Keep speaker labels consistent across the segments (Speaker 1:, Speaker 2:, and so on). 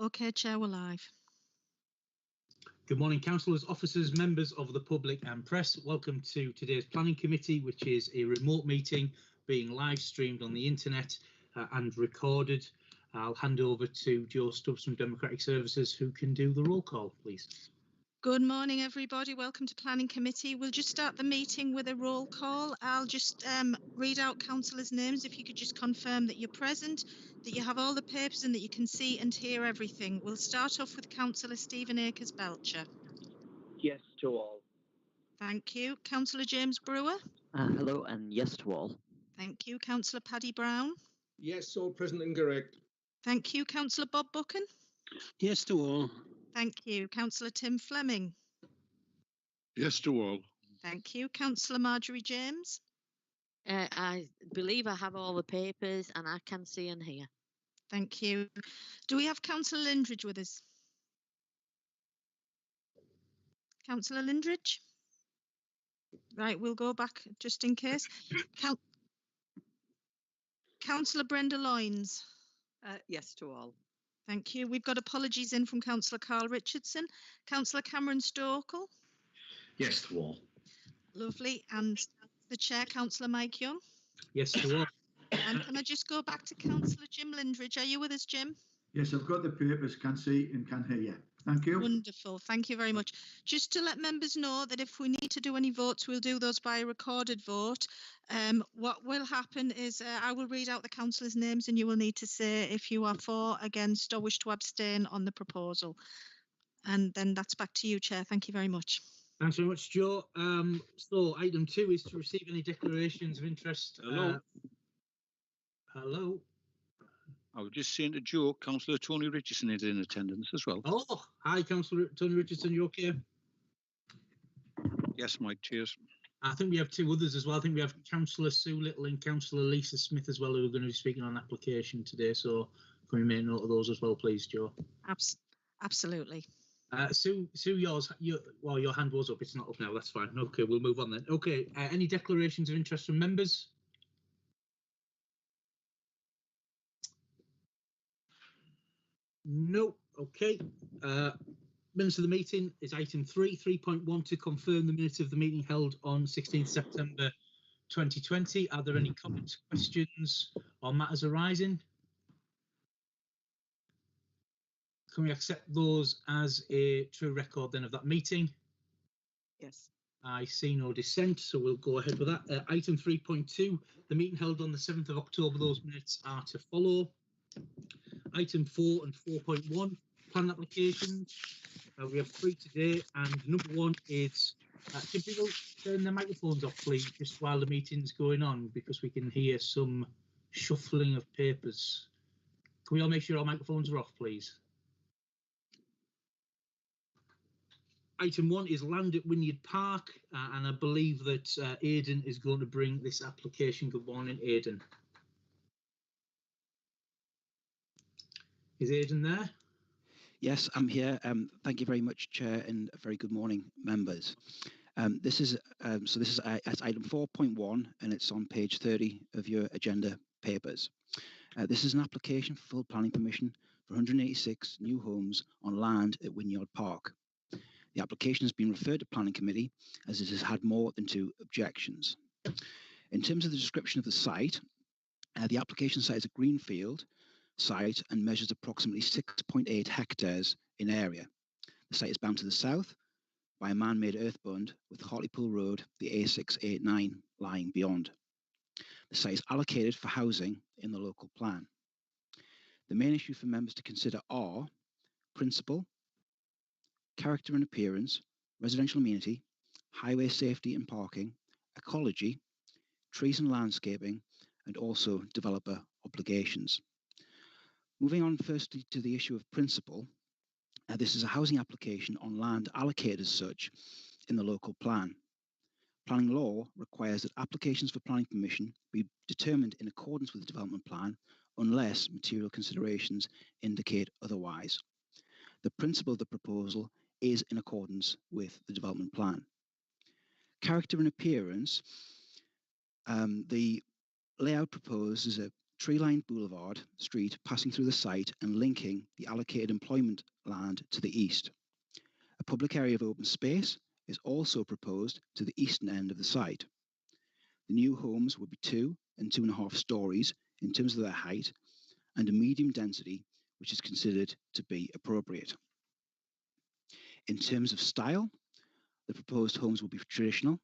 Speaker 1: Okay, Chair, we're live.
Speaker 2: Good morning, councillors, officers, members of the public and press. Welcome to today's planning committee, which is a remote meeting being live streamed on the internet and recorded. I'll hand over to Joe Stubbs from Democratic Services, who can do the roll call, please.
Speaker 1: Good morning, everybody. Welcome to Planning Committee. We'll just start the meeting with a roll call. I'll just read out councillors' names. If you could just confirm that you're present, that you have all the papers and that you can see and hear everything. We'll start off with Councillor Stephen Akers-Belcher.
Speaker 3: Yes to all.
Speaker 1: Thank you. Councillor James Brewer.
Speaker 4: Hello and yes to all.
Speaker 1: Thank you. Councillor Paddy Brown.
Speaker 5: Yes, all present and correct.
Speaker 1: Thank you. Councillor Bob Buchan.
Speaker 6: Yes to all.
Speaker 1: Thank you. Councillor Tim Fleming.
Speaker 6: Yes to all.
Speaker 1: Thank you. Councillor Marjorie James.
Speaker 4: I believe I have all the papers and I can see and hear.
Speaker 1: Thank you. Do we have Councillor Lindridge with us? Councillor Lindridge? Right, we'll go back just in case. Councillor Brenda Loynes.
Speaker 7: Yes to all.
Speaker 1: Thank you. We've got apologies in from Councillor Carl Richardson. Councillor Cameron Stokel.
Speaker 8: Yes to all.
Speaker 1: Lovely. And the Chair, Councillor Mike Young.
Speaker 2: Yes to all.
Speaker 1: And can I just go back to Councillor Jim Lindridge? Are you with us, Jim?
Speaker 9: Yes, I've got the papers, can see and can hear you. Thank you.
Speaker 1: Wonderful. Thank you very much. Just to let members know that if we need to do any votes, we'll do those by a recorded vote. What will happen is I will read out the councillors' names and you will need to say if you are for, against or wish to abstain on the proposal. And then that's back to you, Chair. Thank you very much.
Speaker 2: Thanks very much, Joe. So item 2 is to receive any declarations of interest.
Speaker 6: Hello.
Speaker 2: Hello.
Speaker 6: I was just saying to Joe, Councillor Tony Richardson is in attendance as well.
Speaker 2: Oh, hi, Councillor Tony Richardson. You okay?
Speaker 6: Yes, Mike. Cheers.
Speaker 2: I think we have 2 others as well. I think we have Councillor Sue Little and Councillor Lisa Smith as well, who are going to be speaking on application today. So can we make note of those as well, please, Joe?
Speaker 1: Absolutely.
Speaker 2: Sue, your hand was up. It's not up now. That's fine. Okay, we'll move on then. Okay, any declarations of interest from members? No. Okay. Minutes of the meeting is item 3.1 to confirm the minutes of the meeting held on 16th September 2020. Are there any comments, questions or matters arising? Can we accept those as a true record then of that meeting?
Speaker 7: Yes.
Speaker 2: I see no dissent, so we'll go ahead with that. Item 3.2, the meeting held on the 7th of October, those minutes are to follow. Item 4 and 4.1, plan applications. We have 3 today, and number 1 is, can people turn their microphones off, please, just while the meeting's going on, because we can hear some shuffling of papers. Can we all make sure our microphones are off, please? Item 1 is land at Wynyard Park, and I believe that Aidan is going to bring this application. Good morning, Aidan. Is Aidan there?
Speaker 10: Yes, I'm here. Thank you very much, Chair, and a very good morning, members. This is item 4.1, and it's on page 30 of your agenda papers. This is an application for full planning permission for 186 new homes on land at Wynyard Park. The application has been referred to Planning Committee as it has had more than 2 objections. In terms of the description of the site, the application site is a greenfield site and measures approximately 6.8 hectares in area. The site is bound to the south by a man-made earth bund with Hartlepool Road, the A689, lying beyond. The site is allocated for housing in the local plan. The main issue for members to consider are principle, character and appearance, residential amenity, highway safety and parking, ecology, trees and landscaping, and also developer obligations. Moving on firstly to the issue of principle, this is a housing application on land allocated as such in the local plan. Planning law requires that applications for planning permission be determined in accordance with the development plan unless material considerations indicate otherwise. The principle of the proposal is in accordance with the development plan. Character and appearance, the layout proposed is a tree-lined boulevard street passing through the site and linking the allocated employment land to the east. A public area of open space is also proposed to the eastern end of the site. The new homes will be 2 and 2.5 stories in terms of their height and a medium density, which is considered to be appropriate. In terms of style, the proposed homes will be traditional.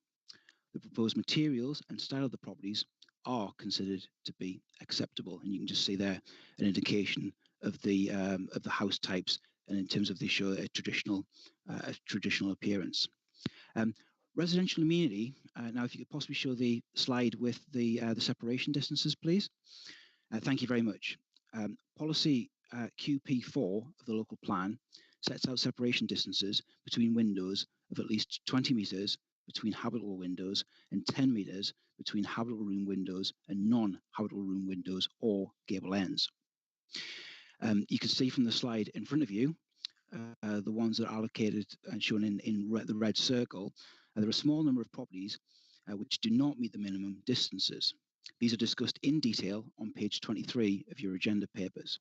Speaker 10: The proposed materials and style of the properties are considered to be acceptable, and you can just see there an indication of the house types, and in terms of they show a traditional appearance. Residential amenity. Now, if you could possibly show the slide with the separation distances, please. Thank you very much. Policy QP4 of the local plan sets out separation distances between windows of at least 20 metres between habitable windows and 10 metres between habitable room windows and non-habitable room windows or gable ends. You can see from the slide in front of you, the ones that are allocated and shown in the red circle, there are a small number of properties which do not meet the minimum distances. These are discussed in detail on page 23 of your agenda papers.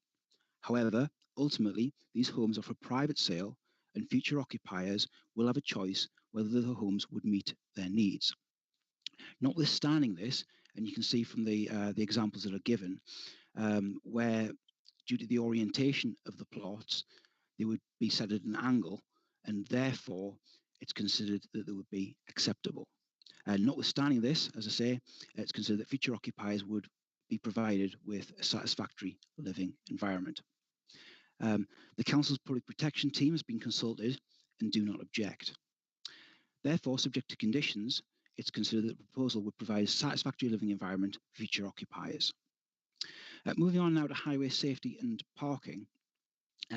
Speaker 10: However, ultimately, these homes are for private sale and future occupiers will have a choice whether the homes would meet their needs. Notwithstanding this, and you can see from the examples that are given, where due to the orientation of the plots, they would be set at an angle, and therefore it's considered that they would be acceptable. Notwithstanding this, as I say, it's considered that future occupiers would be provided with a satisfactory living environment. The Council's Public Protection Team has been consulted and do not object. Therefore, subject to conditions, it's considered that the proposal would provide a satisfactory living environment for future occupiers. Moving on now to highway safety and parking,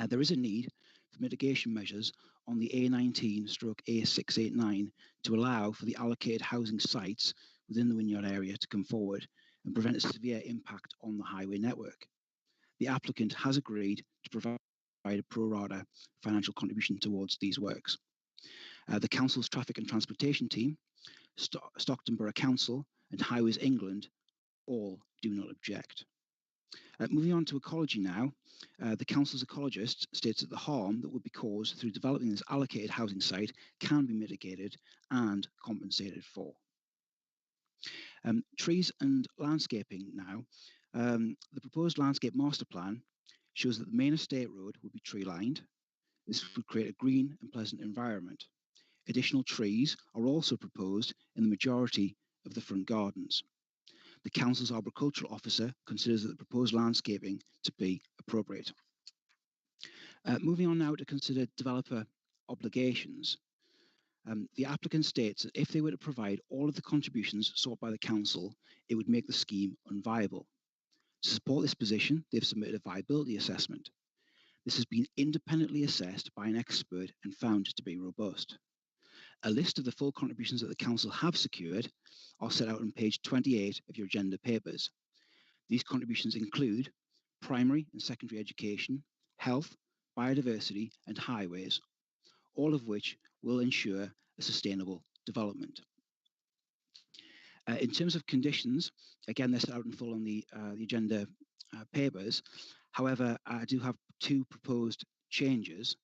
Speaker 10: there is a need for mitigation measures on the A19/A689 to allow for the allocated housing sites within the Wynyard area to come forward and prevent a severe impact on the highway network. The applicant has agreed to provide a pro rata financial contribution towards these works. The Council's Traffic and Transportation Team, Stockton Borough Council and Highways England all do not object. Moving on to ecology now, the Council's ecologist states that the harm that would be caused through developing this allocated housing site can be mitigated and compensated for. Trees and landscaping now. The proposed landscape master plan shows that the main estate road would be tree lined. This would create a green and pleasant environment. Additional trees are also proposed in the majority of the front gardens. The Council's Arboricultural Officer considers that the proposed landscaping to be appropriate. Moving on now to consider developer obligations. The applicant states that if they were to provide all of the contributions sought by the Council, it would make the scheme unviable. To support this position, they've submitted a viability assessment. This has been independently assessed by an expert and found to be robust. A list of the full contributions that the Council have secured are set out on page 28 of your agenda papers. These contributions include primary and secondary education, health, biodiversity and highways, all of which will ensure a sustainable development. In terms of conditions, again, they're set out in full on the agenda papers. However, I do have 2 proposed changes.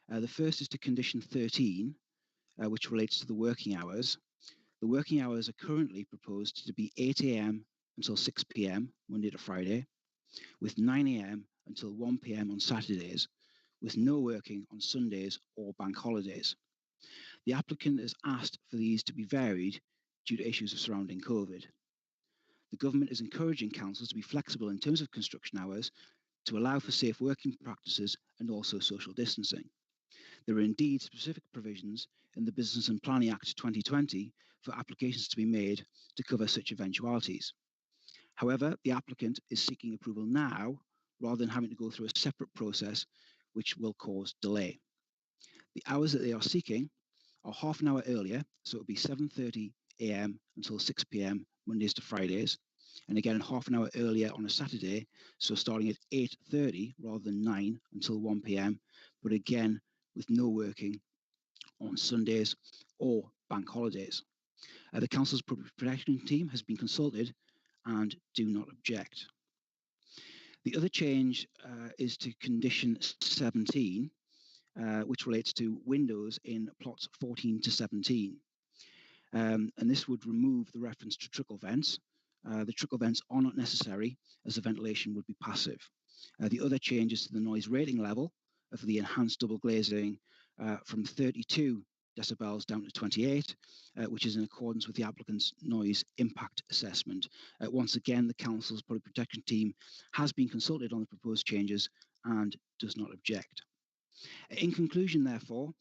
Speaker 10: The first is to condition 13, which relates to the working hours. The working hours are currently proposed to be 8 a.m. until 6 p.m. Monday to Friday, with 9 a.m. until 1 p.m. on Saturdays, with no working on Sundays or bank holidays. The applicant has asked for these to be varied due to issues surrounding COVID. The government is encouraging councils to be flexible in terms of construction hours to allow for safe working practices and also social distancing. There are indeed specific provisions in the Business and Planning Act 2020 for applications to be made to cover such eventualities. However, the applicant is seeking approval now rather than having to go through a separate process which will cause delay. The hours that they are seeking are half an hour earlier, so it will be 7:30 a.m. until 6 p.m. Mondays to Fridays, and again half an hour earlier on a Saturday, so starting at 8:30 rather than 9 until 1 p.m, but again with no working on Sundays or bank holidays. The Council's Public Protection Team has been consulted and do not object. The other change is to condition 17, which relates to windows in plots 14 to 17. And this would remove the reference to trickle vents. The trickle vents are not necessary as the ventilation would be passive. The other changes to the noise rating level for the enhanced double glazing from 32 decibels down to 28, which is in accordance with the applicant's noise impact assessment. Once again, the Council's Public Protection team has been consulted on the proposed changes and does not object. In conclusion, therefore,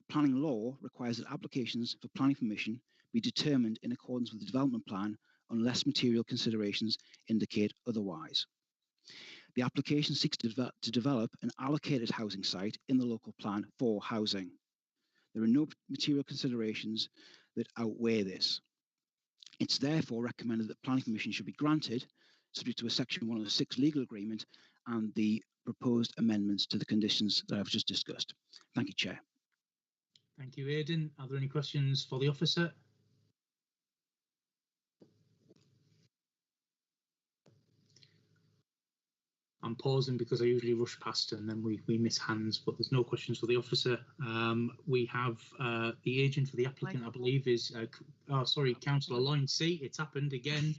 Speaker 10: planning law requires that applications for planning permission be determined in accordance with the development plan unless material considerations indicate otherwise. The application seeks to develop an allocated housing site in the local plan for housing. There are no material considerations that outweigh this. It's therefore recommended that planning permission should be granted, subject to a Section 106 legal agreement and the proposed amendments to the conditions that I've just discussed. Thank you, Chair.
Speaker 2: Thank you, Aidan. Are there any questions for the officer? I'm pausing because I usually rush past and then we miss hands, but there's no questions for the officer. We have the agent for the applicant, I believe, is, Councillor Lloyd. See, it's happened again.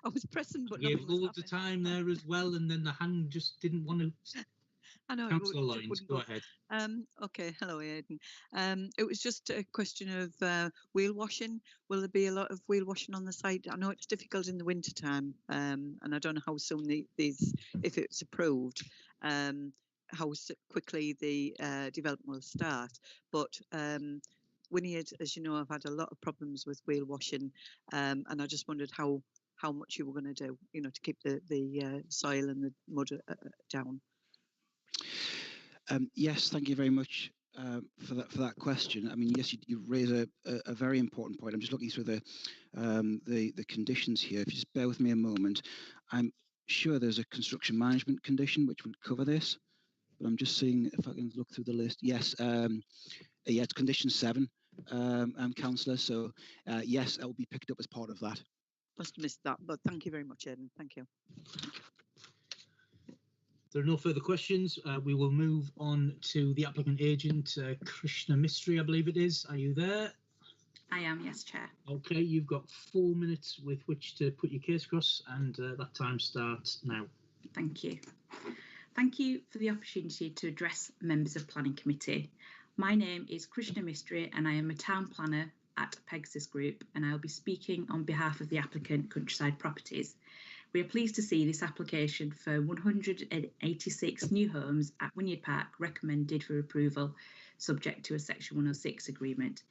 Speaker 7: I was pressing, but
Speaker 2: Yeah,
Speaker 7: nothing was
Speaker 2: loads of time there as well, and then the hand just didn't want to.
Speaker 7: I know.
Speaker 2: Councillor Lloyd, go ahead.
Speaker 7: Okay. Hello, Aidan. It was just a question of wheel washing. Will there be a lot of wheel washing on the site? I know it's difficult in the winter time, and I don't know how soon these, if it's approved, how quickly the development will start. But Wynyard, as you know, I've had a lot of problems with wheel washing, and I just wondered how much you were going to do, to keep the soil and the mud down.
Speaker 10: Yes, thank you very much for that question. I mean, yes, you raise a very important point. I'm just looking through the conditions here. If you just bear with me a moment, I'm sure there's a construction management condition which would cover this, but I'm just seeing if I can look through the list. Yes, yeah, it's condition 7, Councillor. So yes, that will be picked up as part of that.
Speaker 7: Must have missed that, but thank you very much, Aidan. Thank you.
Speaker 2: There are no further questions. We will move on to the applicant agent, Krishna Mistry, I believe it is. Are you there?
Speaker 11: I am, yes, Chair.
Speaker 2: Okay, you've got 4 minutes with which to put your case across, and that time starts now.
Speaker 11: Thank you. Thank you for the opportunity to address members of Planning Committee. My name is Krishna Mistry and I am a town planner at Pegasus Group, and I'll be speaking on behalf of the applicant Countryside Properties. We are pleased to see this application for 186 new homes at Wynyard Park recommended for approval, subject to a Section 106 agreement.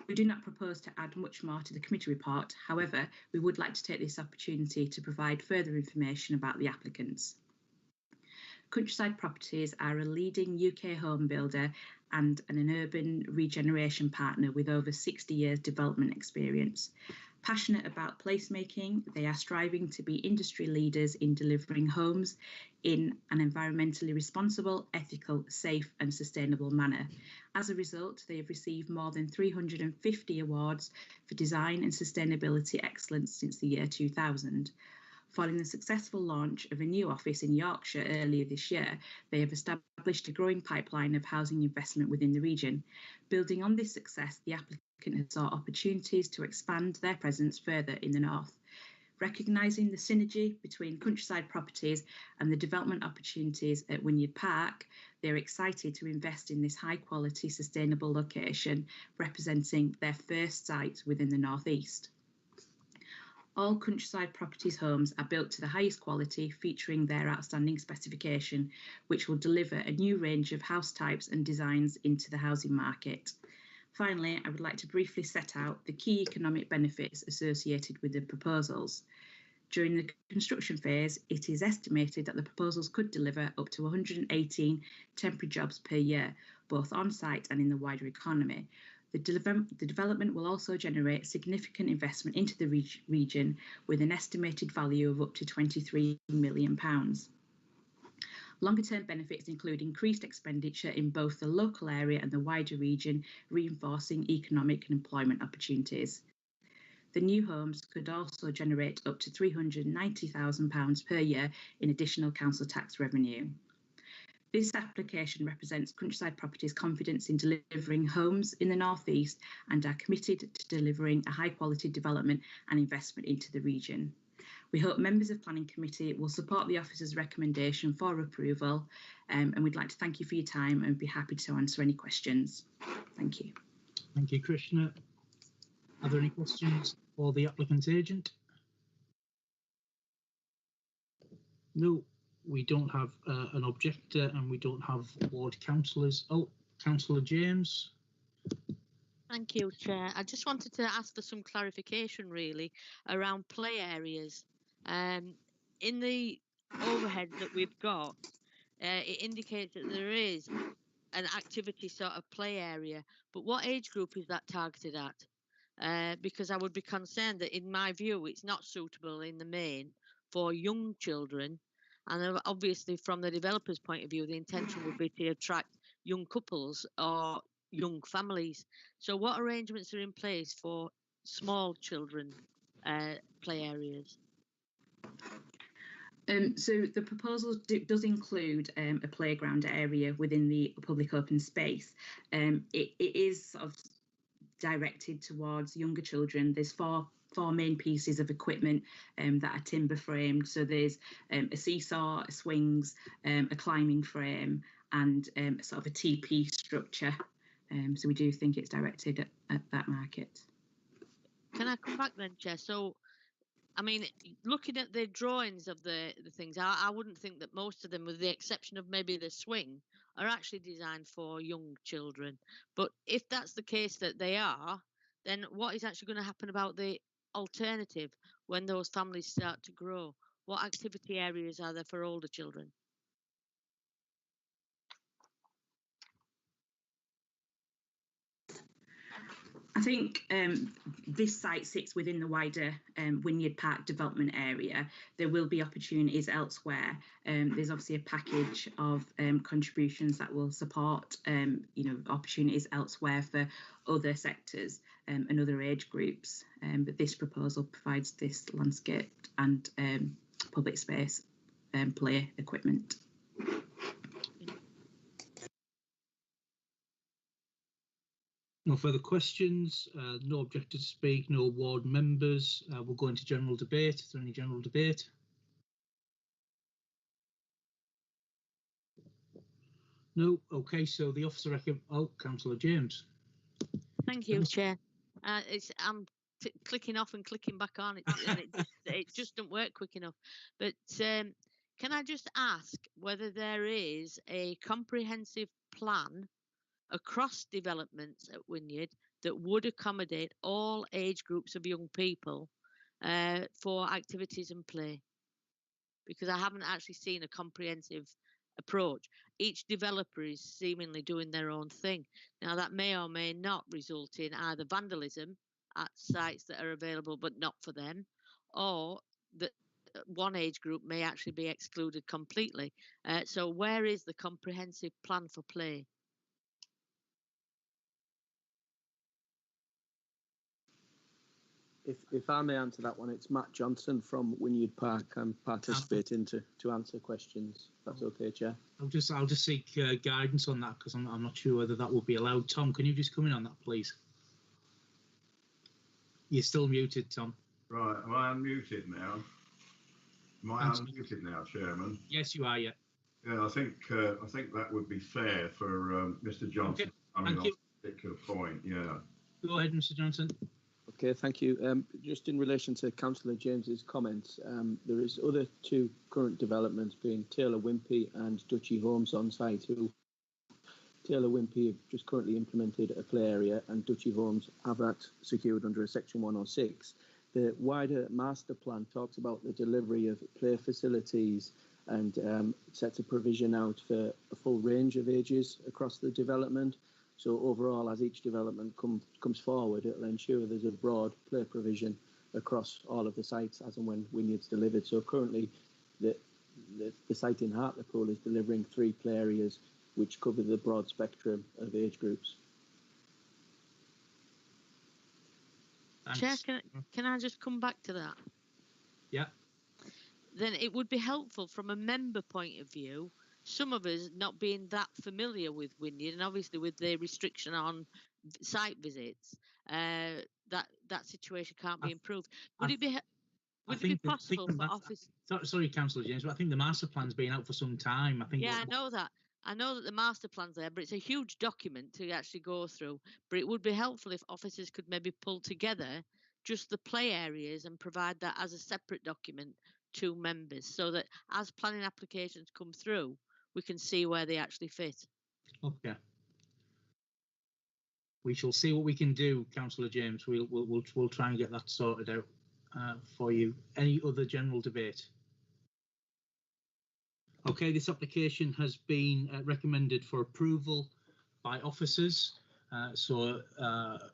Speaker 11: We do not propose to add much more to the committee report. However, we would like to take this opportunity to provide further information about the applicants. Countryside Properties are a leading UK home builder and an urban regeneration partner with over 60 years development experience. Passionate about placemaking, they are striving to be industry leaders in delivering homes in an environmentally responsible, ethical, safe and sustainable manner. As a result, they have received more than 350 awards for design and sustainability excellence since the year 2000. Following the successful launch of a new office in Yorkshire earlier this year, they have established a growing pipeline of housing investment within the region. Building on this success, the applicant has sought opportunities to expand their presence further in the north. Recognising the synergy between Countryside Properties and the development opportunities at Wynyard Park, they're excited to invest in this high-quality, sustainable location, representing their first site within the northeast. All Countryside Properties homes are built to the highest quality, featuring their outstanding specification, which will deliver a new range of house types and designs into the housing market. Finally, I would like to briefly set out the key economic benefits associated with the proposals. During the construction phase, it is estimated that the proposals could deliver up to 118 temporary jobs per year, both on-site and in the wider economy. The development will also generate significant investment into the region with an estimated value of up to £23 million. Longer-term benefits include increased expenditure in both the local area and the wider region, reinforcing economic and employment opportunities. The new homes could also generate up to £390,000 per year in additional council tax revenue. This application represents Countryside Properties' confidence in delivering homes in the North East and are committed to delivering a high-quality development and investment into the region. We hope members of Planning Committee will support the officer's recommendation for approval, and we'd like to thank you for your time and be happy to answer any questions. Thank you.
Speaker 2: Thank you, Krishna. Are there any questions for the applicant's agent? No. We don't have an objector and we don't have ward councillors. Oh, Councillor James.
Speaker 4: Thank you, Chair. I just wanted to ask for some clarification, really, around play areas. In the overhead that we've got, it indicates that there is an activity sort of play area, but what age group is that targeted at? Because I would be concerned that, in my view, it's not suitable in the main for young children. And obviously, from the developer's point of view, the intention would be to attract young couples or young families. So what arrangements are in place for small children play areas?
Speaker 11: So the proposal does include a playground area within the public open space. It is sort of directed towards younger children. There's four main pieces of equipment that are timber framed. So there's a seesaw, a swings, a climbing frame, and sort of a TP structure. So we do think it's directed at that market.
Speaker 4: Can I come back then, Chair? So, I mean, looking at the drawings of the things, I wouldn't think that most of them, with the exception of maybe the swing, are actually designed for young children. But if that's the case that they are, then what is actually going to happen about the alternative when those families start to grow? What activity areas are there for older children?
Speaker 11: I think this site sits within the wider Wynyard Park development area. There will be opportunities elsewhere. There's obviously a package of contributions that will support, opportunities elsewhere for other sectors and other age groups. But this proposal provides this landscape and public space play equipment.
Speaker 2: No further questions, no objector to speak, no ward members. We'll go into general debate. Is there any general debate? No. Okay, so the officer recommends. Oh, Councillor James.
Speaker 4: Thank you, Chair. I'm clicking off and clicking back on. It just doesn't work quick enough. But can I just ask whether there is a comprehensive plan across developments at Wynyard that would accommodate all age groups of young people for activities and play? Because I haven't actually seen a comprehensive approach. Each developer is seemingly doing their own thing. Now, that may or may not result in either vandalism at sites that are available but not for them, or that one age group may actually be excluded completely. So where is the comprehensive plan for play?
Speaker 12: If I may answer that one, it's Matt Johnson from Wynyard Park. I'm participating to answer questions. That's okay, Chair.
Speaker 2: I'll just seek guidance on that because I'm not sure whether that will be allowed. Tom, can you just come in on that, please? You're still muted, Tom.
Speaker 13: Right, am I unmuted now? Am I unmuted now, Chairman?
Speaker 2: Yes, you are. Yeah.
Speaker 13: Yeah, I think that would be fair for Mr. Johnson.
Speaker 2: Okay. Thank you.
Speaker 13: On a particular point. Yeah.
Speaker 2: Go ahead, Mr. Johnson.
Speaker 12: Okay, thank you. Just in relation to Councillor James's comments, there is other two current developments being Taylor Wimpey and Duchy Homes on site. Taylor Wimpey have just currently implemented a play area, and Duchy Homes have that secured under a Section 106. The wider master plan talks about the delivery of play facilities and sets a provision out for a full range of ages across the development. So overall, as each development comes forward, it'll ensure there's a broad play provision across all of the sites as and when Wynyard's delivered. So currently, the site in Hartlepool is delivering 3 play areas which cover the broad spectrum of age groups.
Speaker 4: Chair,
Speaker 2: Thanks.
Speaker 4: can I just come back to that?
Speaker 2: Yeah.
Speaker 4: Then it would be helpful from a member point of view, some of us not being that familiar with Wynyard, and obviously with the restriction on site visits, that situation can't be improved. Would it be possible for office?
Speaker 2: Sorry, Councillor James, but I think the master plan's been out for some time. I think.
Speaker 4: Yeah, I know that. I know that the master plan's there, but it's a huge document to actually go through. But it would be helpful if officers could maybe pull together just the play areas and provide that as a separate document to members, so that as planning applications come through, we can see where they actually fit.
Speaker 2: Okay. We shall see what we can do, Councillor James. We'll try and get that sorted out for you. Any other general debate? Okay, this application has been recommended for approval by officers. So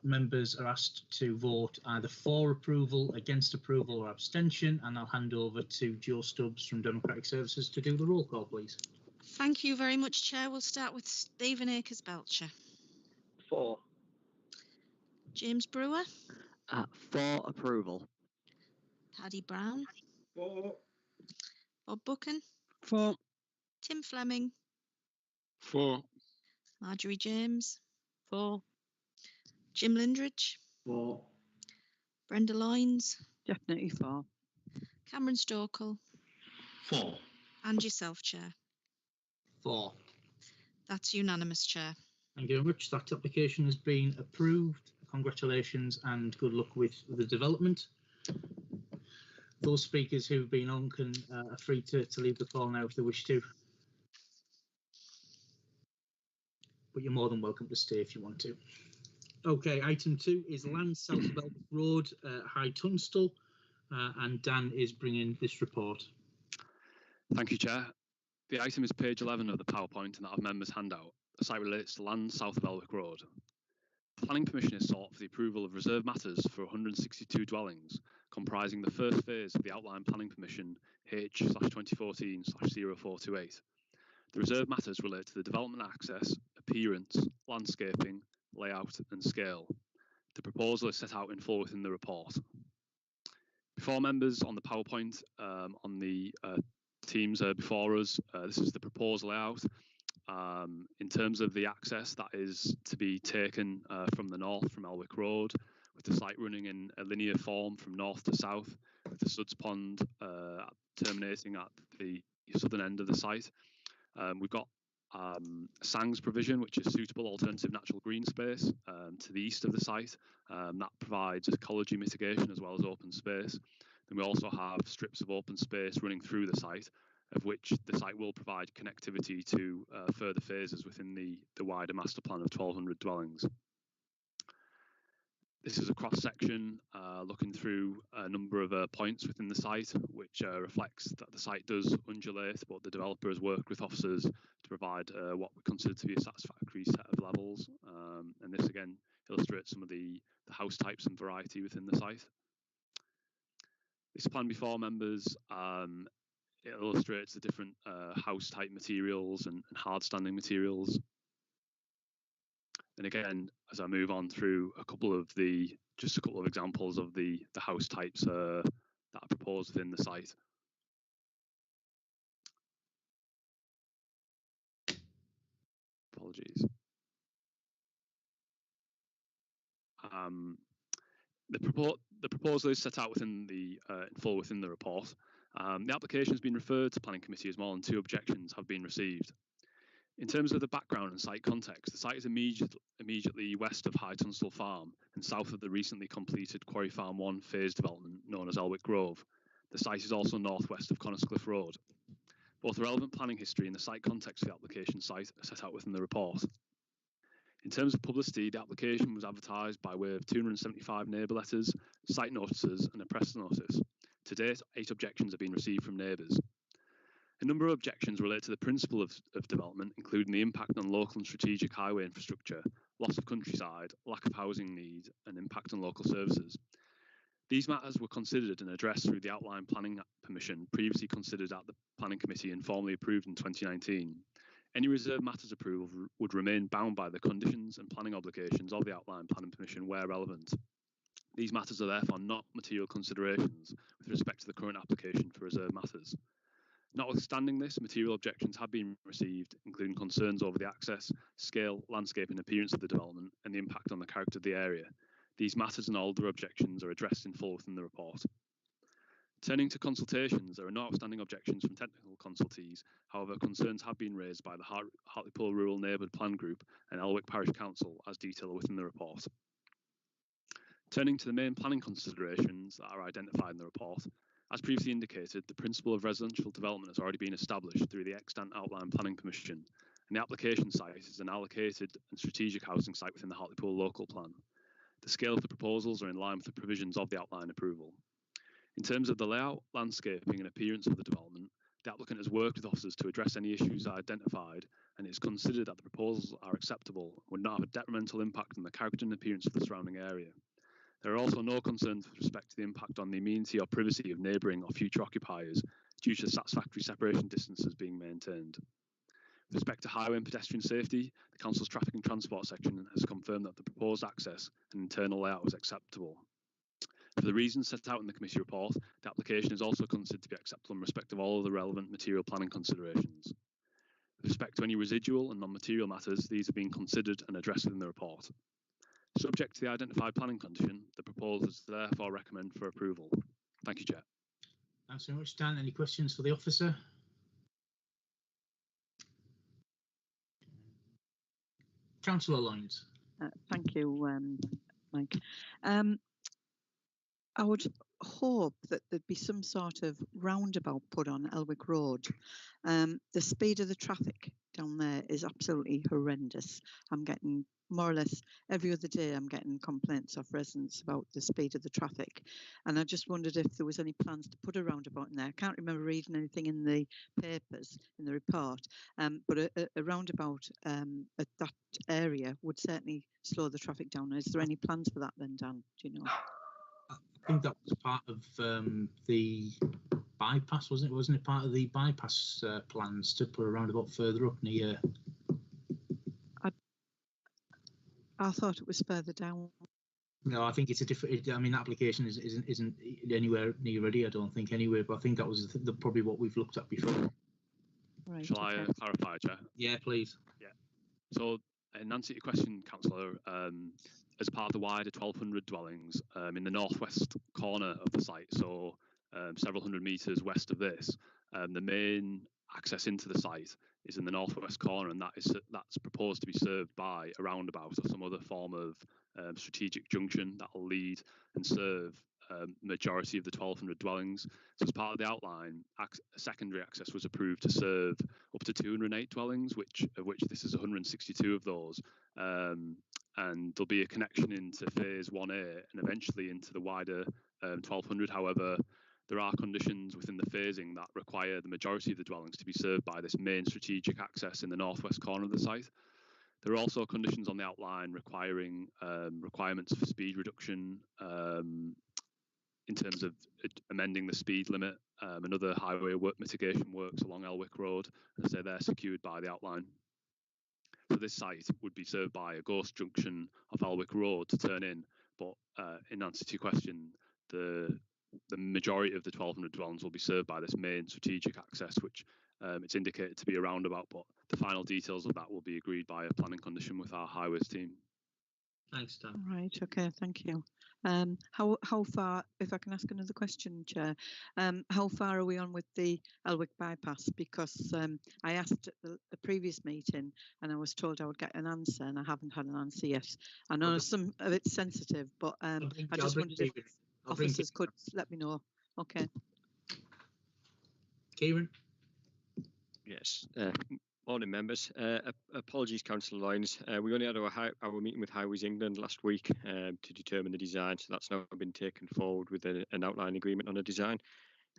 Speaker 2: members are asked to vote either for approval, against approval, or abstention. And I'll hand over to Joe Stubbs from Democratic Services to do the roll call, please.
Speaker 1: Thank you very much, Chair. We'll start with Stephen Akers-Belcher.
Speaker 3: 4.
Speaker 1: James Brewer.
Speaker 14: For approval.
Speaker 1: Paddy Brown.
Speaker 5: 4.
Speaker 1: Bob Buchan.
Speaker 14: 4.
Speaker 1: Tim Fleming.
Speaker 6: 4.
Speaker 1: Marjorie James.
Speaker 4: 4.
Speaker 1: Jim Lindridge.
Speaker 9: 4.
Speaker 1: Brenda Loynes.
Speaker 7: Definitely 4.
Speaker 1: Cameron Stokel.
Speaker 8: 4.
Speaker 1: And yourself, Chair.
Speaker 2: 4.
Speaker 1: That's unanimous, Chair.
Speaker 2: Thank you very much. That application has been approved. Congratulations and good luck with the development. Those speakers who've been on are free to leave the call now if they wish to. But you're more than welcome to stay if you want to. Okay, item 2 is land south of Elwick Road, High Tunstall, and Dan is bringing this report.
Speaker 15: Thank you, Chair. The item is page 11 of the PowerPoint and that of members' handout. The site relates to land south of Elwick Road. Planning permission is sought for the approval of reserve matters for 162 dwellings, comprising the first phase of the outline planning permission H/2014/0428. The reserve matters relate to the development access, appearance, landscaping, layout and scale. The proposal is set out in full within the report. Before members on the PowerPoint on the teams before us, this is the proposed layout. In terms of the access, that is to be taken from the north from Elwick Road, with the site running in a linear form from north to south, with the Suds Pond terminating at the southern end of the site. We've got SANGS provision, which is suitable alternative natural green space to the east of the site. That provides ecology mitigation as well as open space. Then we also have strips of open space running through the site, of which the site will provide connectivity to further phases within the wider master plan of 1,200 dwellings. This is a cross-section looking through a number of points within the site, which reflects that the site does undulate, but the developer has worked with officers to provide what we consider to be a satisfactory set of levels. And this again illustrates some of the house types and variety within the site. This plan before members, it illustrates the different house type materials and hard standing materials. And again, as I move on through just a couple of examples of the house types that are proposed within the site. Apologies. The proposal is set out within in full within the report. The application has been referred to Planning Committee as more than 2 objections have been received. In terms of the background and site context, the site is immediately west of High Tunstall Farm and south of the recently completed Quarry Farm 1 phase development known as Elwick Grove. The site is also northwest of Connerscliff Road. Both the relevant planning history and the site context for the application site are set out within the report. In terms of publicity, the application was advertised by way of 275 neighbour letters, site notices and a press notice. To date, 8 objections have been received from neighbours. A number of objections relate to the principle of development, including the impact on local and strategic highway infrastructure, loss of countryside, lack of housing need, and impact on local services. These matters were considered and addressed through the outline planning permission previously considered at the Planning Committee and formally approved in 2019. Any reserve matters approval would remain bound by the conditions and planning obligations of the outline planning permission where relevant. These matters are therefore not material considerations with respect to the current application for reserve matters. Notwithstanding this, material objections have been received, including concerns over the access, scale, landscape and appearance of the development and the impact on the character of the area. These matters and all other objections are addressed in full within the report. Turning to consultations, there are no outstanding objections from technical consultees. However, concerns have been raised by the Hartlepool Rural Neighbourhood Plan Group and Elwick Parish Council as detailed within the report. Turning to the main planning considerations that are identified in the report, as previously indicated, the principle of residential development has already been established through the extant outline planning permission, and the application site is an allocated and strategic housing site within the Hartlepool local plan. The scale of the proposals are in line with the provisions of the outline approval. In terms of the layout, landscaping and appearance of the development, the applicant has worked with officers to address any issues identified, and it is considered that the proposals are acceptable and would not have a detrimental impact on the character and appearance of the surrounding area. There are also no concerns with respect to the impact on the amenity or privacy of neighbouring or future occupiers due to satisfactory separation distances being maintained. With respect to highway and pedestrian safety, the Council's Traffic and Transport section has confirmed that the proposed access and internal layout was acceptable. For the reasons set out in the committee report, the application is also considered to be acceptable in respect of all of the relevant material planning considerations. With respect to any residual and non-material matters, these have been considered and addressed in the report. Subject to the identified planning condition, the proposal is therefore recommended for approval. Thank you, Chair.
Speaker 2: Thanks very much, Dan. Any questions for the officer? Councillor Lyons.
Speaker 7: Thank you, Mike. I would hope that there'd be some sort of roundabout put on Elwick Road. The speed of the traffic down there is absolutely horrendous. I'm getting more or less every other day, I'm getting complaints of residents about the speed of the traffic. And I just wondered if there was any plans to put a roundabout in there. I can't remember reading anything in the papers, in the report, but a roundabout at that area would certainly slow the traffic down. Is there any plans for that then, Dan? Do you know?
Speaker 2: I think that was part of the bypass, wasn't it? Wasn't it part of the bypass plans to put a roundabout further up near?
Speaker 7: I thought it was further down.
Speaker 2: No, I think it's a different. I mean, the application isn't anywhere near ready. I don't think anywhere, but I think that was probably what we've looked at before.
Speaker 7: Right.
Speaker 15: Shall I clarify, Chair?
Speaker 2: Yeah, please.
Speaker 15: Yeah. So, in answer to your question, Councillor, as part of the wider 1,200 dwellings in the northwest corner of the site, so several hundred metres west of this, the main access into the site is in the northwest corner, and that's proposed to be served by a roundabout or some other form of strategic junction that will lead and serve majority of the 1,200 dwellings. So as part of the outline, secondary access was approved to serve up to 208 dwellings, of which this is 162 of those. And there'll be a connection into phase 1A and eventually into the wider 1,200. However, there are conditions within the phasing that require the majority of the dwellings to be served by this main strategic access in the northwest corner of the site. There are also conditions on the outline requiring requirements for speed reduction in terms of amending the speed limit and other highway mitigation works along Elwick Road, as they're secured by the outline. So this site would be served by a ghost junction of Elwick Road to turn in, but in answer to your question, the majority of the 1,200 dwellings will be served by this main strategic access, which it's indicated to be a roundabout, but the final details of that will be agreed by a planning condition with our highways team.
Speaker 2: Thanks, Dan.
Speaker 7: Right, okay, thank you. How far, if I can ask another question, Chair, how far are we on with the Elwick bypass? Because I asked at the previous meeting and I was told I would get an answer, and I haven't had an answer yet. I know some of it's sensitive, but I just wondered if officers could let me know. Okay.
Speaker 2: Kieran?
Speaker 14: Yes. Morning, members. Apologies, Councillor Lyons. We only had our meeting with Highways England last week to determine the design, so that's now been taken forward with an outline agreement on a design.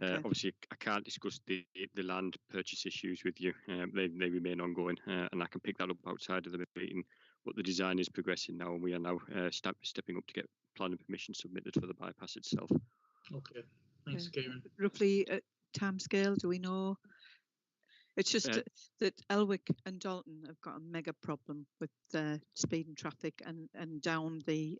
Speaker 14: Obviously, I can't discuss the land purchase issues with you. They remain ongoing, and I can pick that up outside of the meeting. But the design is progressing now, and we are now stepping up to get planning permission submitted for the bypass itself.
Speaker 2: Okay, thanks, Kieran.
Speaker 7: Roughly time scale, do we know? It's just that Elwick and Dalton have got a mega problem with speed and traffic, and down the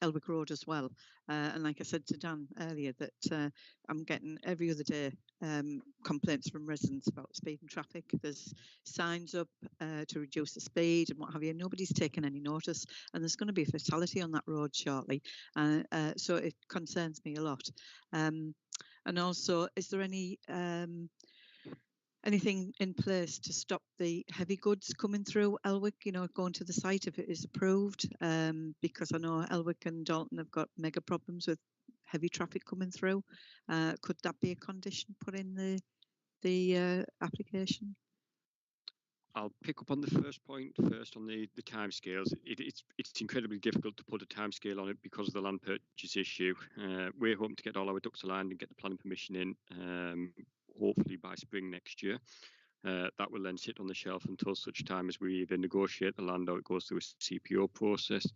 Speaker 7: Elwick Road as well. And like I said to Dan earlier, that I'm getting every other day complaints from residents about speed and traffic. There's signs up to reduce the speed and what have you. Nobody's taken any notice, and there's going to be a fatality on that road shortly. So it concerns me a lot. And also, is there anything in place to stop the heavy goods coming through Elwick, going to the site if it is approved? Because I know Elwick and Dalton have got mega problems with heavy traffic coming through. Could that be a condition put in the application?
Speaker 14: I'll pick up on the first point first on the timescales. It's incredibly difficult to put a timescale on it because of the land purchase issue. We're hoping to get all our ducks aligned and get the planning permission in, hopefully by spring next year. That will then sit on the shelf until such time as we either negotiate the land or it goes through a CPO process.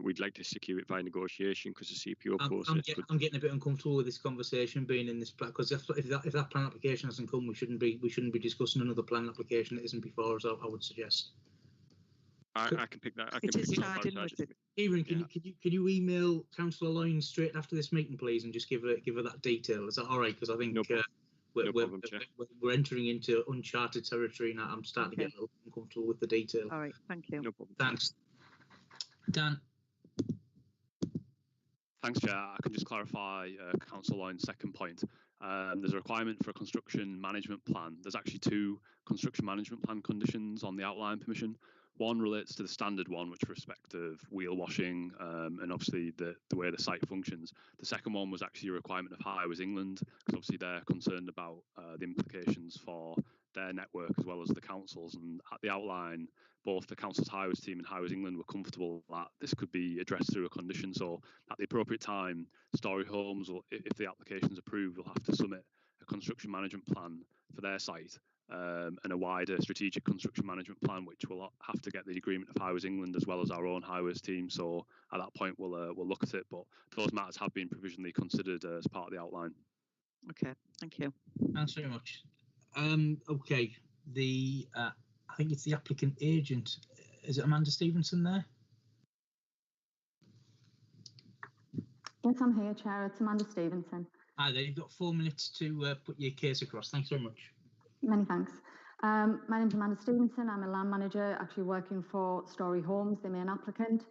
Speaker 14: We'd like to secure it via negotiation because the CPO process.
Speaker 2: I'm getting a bit uncomfortable with this conversation being in this plan, because if that plan application hasn't come, we shouldn't be discussing another plan application that isn't before us. I would suggest.
Speaker 14: I can pick that. I can pick it up.
Speaker 2: Kieran, can you email Councillor Loyne straight after this meeting, please, and just give her that detail? Is that all right? Because I think we're entering into uncharted territory now. I'm starting to get a little uncomfortable with the detail.
Speaker 7: All right, thank you.
Speaker 14: No problem.
Speaker 2: Thanks, Dan.
Speaker 15: Thanks, Chair. I can just clarify Councillor Loyne's second point. There's a requirement for a construction management plan. There's actually two construction management plan conditions on the outline permission. One relates to the standard one, which respect of wheel washing and obviously the way the site functions. The second one was actually a requirement of Highways England, because obviously they're concerned about the implications for their network as well as the councils. And at the outline, both the council's highways team and Highways England were comfortable that this could be addressed through a condition. So at the appropriate time, Story Homes, or if the application is approved, will have to submit a construction management plan for their site. And a wider strategic construction management plan, which will have to get the agreement of Highways England as well as our own highways team. So at that point, we'll look at it. But those matters have been provisionally considered as part of the outline.
Speaker 7: Okay, thank you.
Speaker 2: Thanks very much. Okay, I think it's the applicant agent. Is it Amanda Stevenson there?
Speaker 16: Yes, I'm here, Chair. It's Amanda Stevenson.
Speaker 2: Hi there. You've got 4 minutes to put your case across. Thanks very much.
Speaker 16: Many thanks. My name's Amanda Stevenson. I'm a land manager actually working for Story Homes, the main applicant.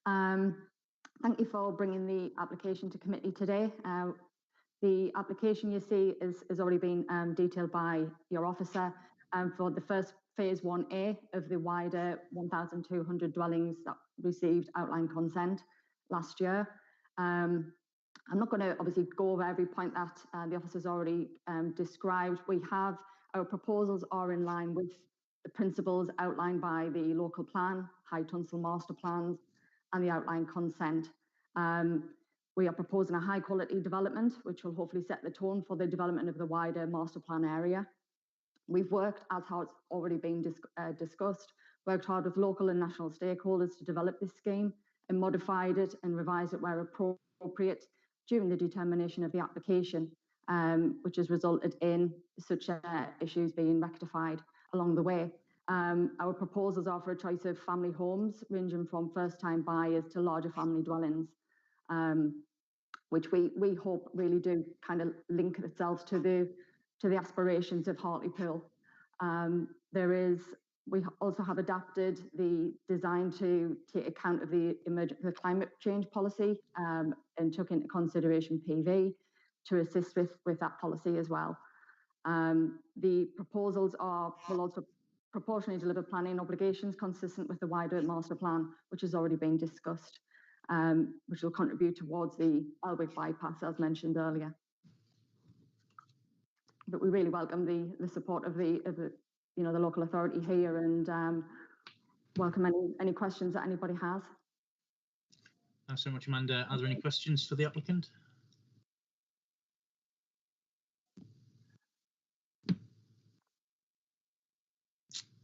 Speaker 16: Thank you for bringing the application to committee today. The application you see has already been detailed by your officer for the first phase 1A of the wider 1,200 dwellings that received outline consent last year. I'm not going to obviously go over every point that the officer's already described. Our proposals are in line with the principles outlined by the local plan, High Tunstall master plans, and the outline consent. We are proposing a high quality development, which will hopefully set the tone for the development of the wider master plan area. We've worked, as how it's already been discussed, worked hard with local and national stakeholders to develop this scheme and modified it and revised it where appropriate during the determination of the application, which has resulted in such issues being rectified along the way. Our proposals are for a choice of family homes ranging from first-time buyers to larger family dwellings, which we hope really do kind of link itself to the aspirations of Hartlepool. We also have adapted the design to take account of the climate change policy and took into consideration PV to assist with that policy as well. The proposals will also proportionally deliver planning obligations consistent with the wider master plan, which has already been discussed, which will contribute towards the Elwick bypass, as mentioned earlier. But we really welcome the support of the local authority here, and welcome any questions that anybody has.
Speaker 2: Thanks so much, Amanda. Are there any questions for the applicant?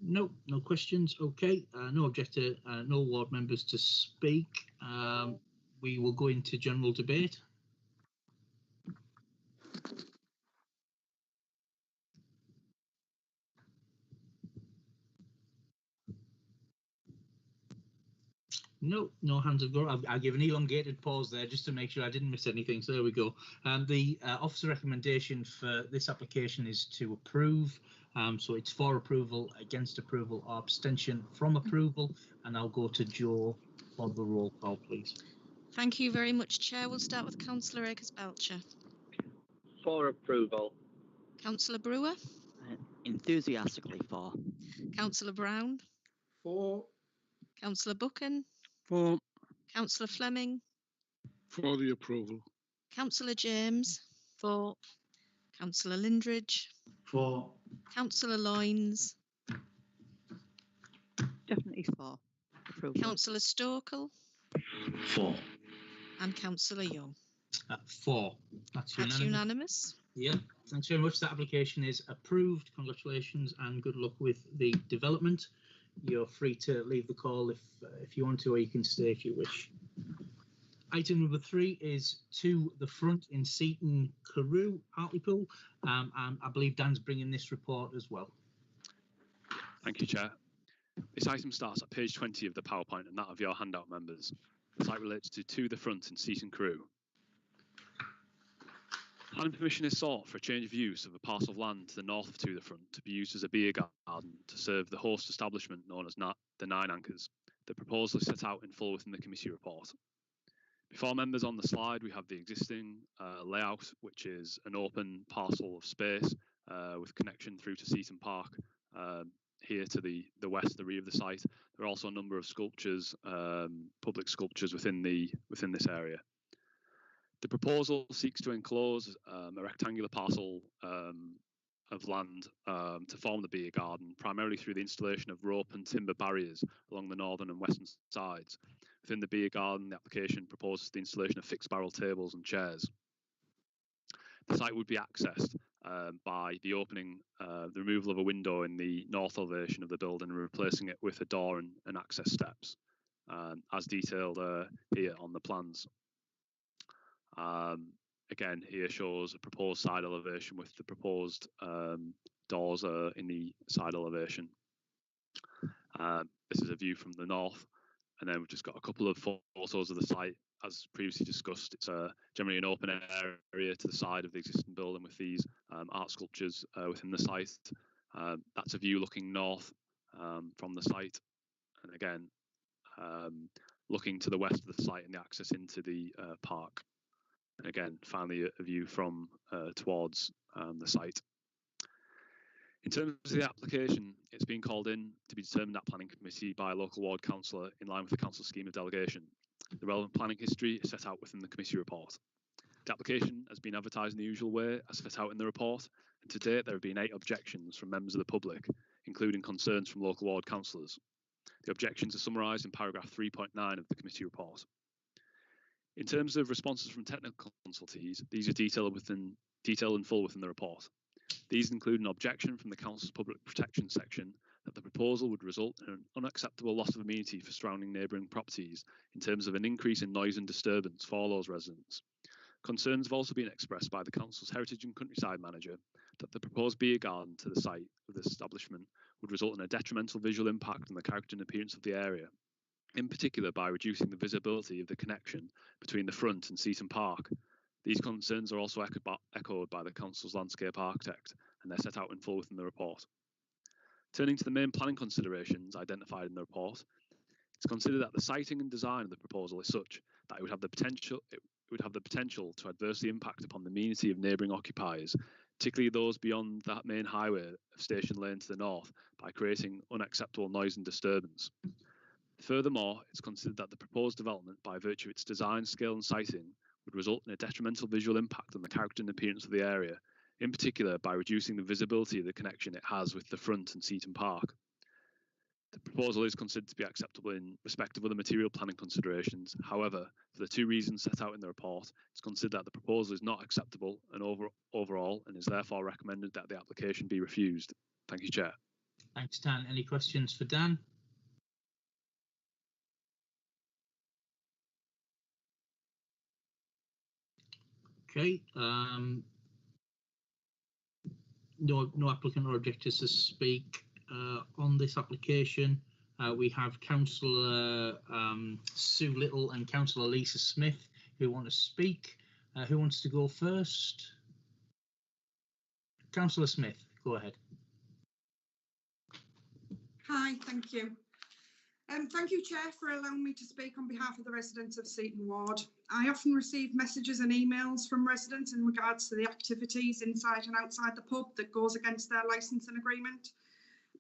Speaker 2: No questions. Okay, no objector, no ward members to speak. We will go into general debate. No hands have gone. I'll give an elongated pause there just to make sure I didn't miss anything. So there we go. The officer recommendation for this application is to approve. So it's for approval, against approval, or abstention from approval. And I'll go to Joe for the roll call, please.
Speaker 1: Thank you very much, Chair. We'll start with Councillor Akers-Belcher.
Speaker 3: For approval.
Speaker 1: Councillor Brewer.
Speaker 17: Enthusiastically for.
Speaker 1: Councillor Brown.
Speaker 5: For.
Speaker 1: Councillor Buchan.
Speaker 6: For.
Speaker 1: Councillor Fleming.
Speaker 6: For the approval.
Speaker 1: Councillor James. For. Councillor Lindridge.
Speaker 9: For.
Speaker 1: Councillor Loynes.
Speaker 7: Definitely for approval.
Speaker 1: Councillor Stokel.
Speaker 8: For.
Speaker 1: And Councillor Young.
Speaker 2: For. That's
Speaker 1: unanimous.
Speaker 2: Yeah, thanks very much. That application is approved. Congratulations and good luck with the development. You're free to leave the call if you want to, or you can stay if you wish. Item number 3 is to the front in Seaton Carew, Hartlepool, and I believe Dan's bringing this report as well.
Speaker 15: Thank you, Chair. This item starts at page 20 of the PowerPoint and that of your handout, members. The site relates to the front in Seaton Carew. Planning permission is sought for a change of use of a parcel of land to the north of To the Front to be used as a beer garden to serve the host establishment known as the Nine Anchors. The proposal is set out in full within the committee report. Before members on the slide, we have the existing layout, which is an open parcel of space with connection through to Seaton Park. Here to the west, the rear of the site. There are also a number of sculptures, public sculptures within this area. The proposal seeks to enclose a rectangular parcel of land to form the beer garden, primarily through the installation of rope and timber barriers along the northern and western sides. Within the beer garden, the application proposes the installation of fixed barrel tables and chairs. The site would be accessed by the removal of a window in the north elevation of the building and replacing it with a door and access steps, as detailed here on the plans. Again, here shows a proposed side elevation with the proposed doors in the side elevation. This is a view from the north, and then we've just got a couple of photos of the site. As previously discussed, it's generally an open area to the side of the existing building with these art sculptures within the site. That's a view looking north from the site, and again, looking to the west of the site and the access into the park. And again, finally, a view from towards the site. In terms of the application, it's been called in to be determined at planning committee by a local ward councillor in line with the council scheme of delegation. The relevant planning history is set out within the committee report. The application has been advertised in the usual way as set out in the report, and to date there have been 8 objections from members of the public, including concerns from local ward councillors. The objections are summarised in paragraph 3.9 of the committee report. In terms of responses from technical consultees, these are detailed in full within the report. These include an objection from the council's public protection section that the proposal would result in an unacceptable loss of amenity for surrounding neighbouring properties in terms of an increase in noise and disturbance for those residents. Concerns have also been expressed by the council's heritage and countryside manager that the proposed beer garden to the site of this establishment would result in a detrimental visual impact on the character and appearance of the area, in particular by reducing the visibility of the connection between the front and Seaton Park. These concerns are also echoed by the council's landscape architect, and they're set out in full within the report. Turning to the main planning considerations identified in the report, it's considered that the siting and design of the proposal is such that it would have the potential to adversely impact upon the amenity of neighbouring occupiers, particularly those beyond that main highway of Station Lane to the north, by creating unacceptable noise and disturbance. Furthermore, it's considered that the proposed development, by virtue of its design, scale and siting, would result in a detrimental visual impact on the character and appearance of the area, in particular by reducing the visibility of the connection it has with the front and Seaton Park. The proposal is considered to be acceptable in respect of other material planning considerations. However, for the 2 reasons set out in the report, it's considered that the proposal is not acceptable and overall, and is therefore recommended that the application be refused. Thank you, Chair.
Speaker 2: Thanks, Dan. Any questions for Dan? Okay. No applicant or objectors to speak on this application. We have Councillor Sue Little and Councillor Lisa Smith who want to speak. Who wants to go first? Councillor Smith, go ahead.
Speaker 18: Hi, thank you. Thank you, Chair, for allowing me to speak on behalf of the residents of Seaton Ward. I often receive messages and emails from residents in regards to the activities inside and outside the pub that goes against their licensing agreement.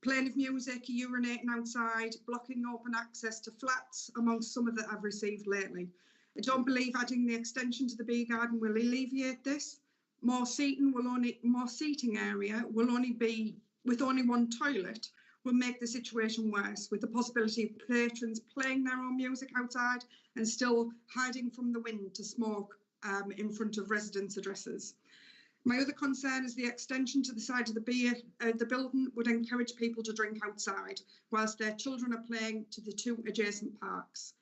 Speaker 18: Playing of music, urinating outside, blocking open access to flats, amongst some of that I've received lately. I don't believe adding the extension to the beer garden will alleviate this. More seating area will only be with only one toilet will make the situation worse, with the possibility of patrons playing their own music outside and still hiding from the wind to smoke in front of residents' addresses. My other concern is the extension to the side of the building would encourage people to drink outside whilst their children are playing to the two adjacent parks.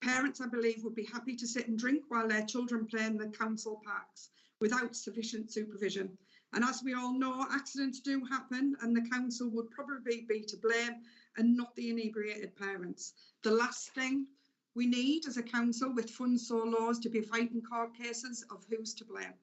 Speaker 18: Parents, I believe, would be happy to sit and drink while their children play in the council parks without sufficient supervision. And as we all know, accidents do happen and the council would probably be to blame and not the inebriated parents. The last thing we need as a council with funds so low is to be fighting court cases of who's to blame.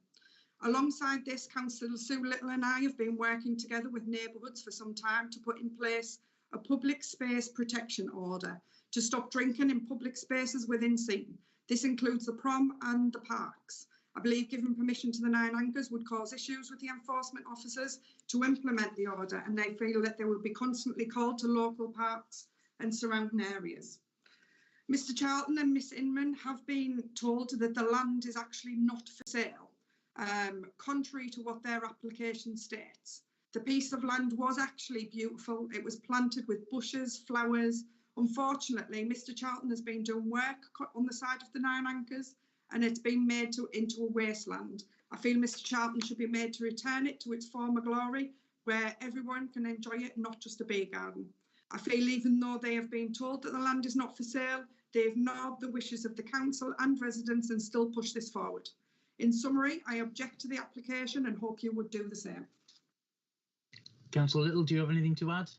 Speaker 18: Alongside this, Councillor Sue Little and I have been working together with neighbourhoods for some time to put in place a public space protection order to stop drinking in public spaces within Seaton. This includes the prom and the parks. I believe giving permission to the Nine Anchors would cause issues with the enforcement officers to implement the order, and they feel that they will be constantly called to local parks and surrounding areas. Mr Charlton and Miss Inman have been told that the land is actually not for sale, contrary to what their application states. The piece of land was actually beautiful. It was planted with bushes, flowers. Unfortunately, Mr Charlton has been doing work on the side of the Nine Anchors and it's been made into a wasteland. I feel Mr Charlton should be made to return it to its former glory where everyone can enjoy it, not just a beer garden. I feel even though they have been told that the land is not for sale, they have ignored the wishes of the council and residents and still push this forward. In summary, I object to the application and hope you would do the same.
Speaker 2: Councillor Little, do you have anything to add?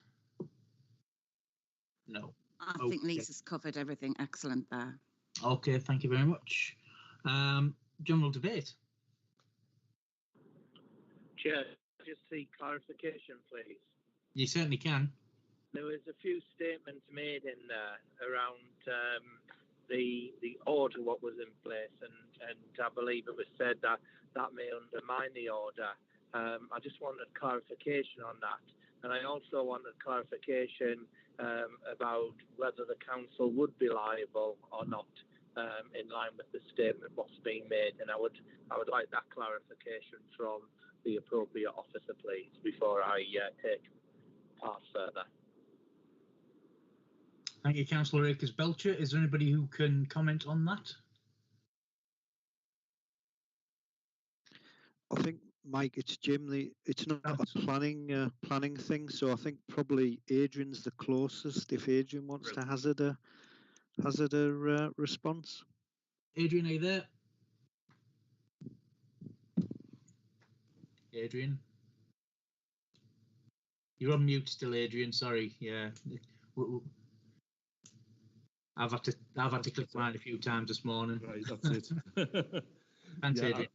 Speaker 2: No.
Speaker 19: I think Lisa's covered everything excellent there.
Speaker 2: Okay, thank you very much. General debate.
Speaker 3: Chair, just see clarification, please.
Speaker 2: You certainly can.
Speaker 3: There was a few statements made in there around the order, what was in place, and I believe it was said that that may undermine the order. I just wanted clarification on that, and I also wanted clarification about whether the council would be liable or not. In line with the statement what's being made, and I would like that clarification from the appropriate officer, please, before I take part further.
Speaker 2: Thank you, Councillor Akers-Belcher. Is there anybody who can comment on that?
Speaker 20: I think, Mike, it's Jim. It's not a planning thing, so I think probably Adrian's the closest. If Adrian wants to hazard a response.
Speaker 2: Adrian, are you there? Adrian, you're on mute still, Adrian. Sorry. Yeah, I've had to click mine a few times this morning.
Speaker 21: Right, that's it.
Speaker 2: Thanks, Adrian.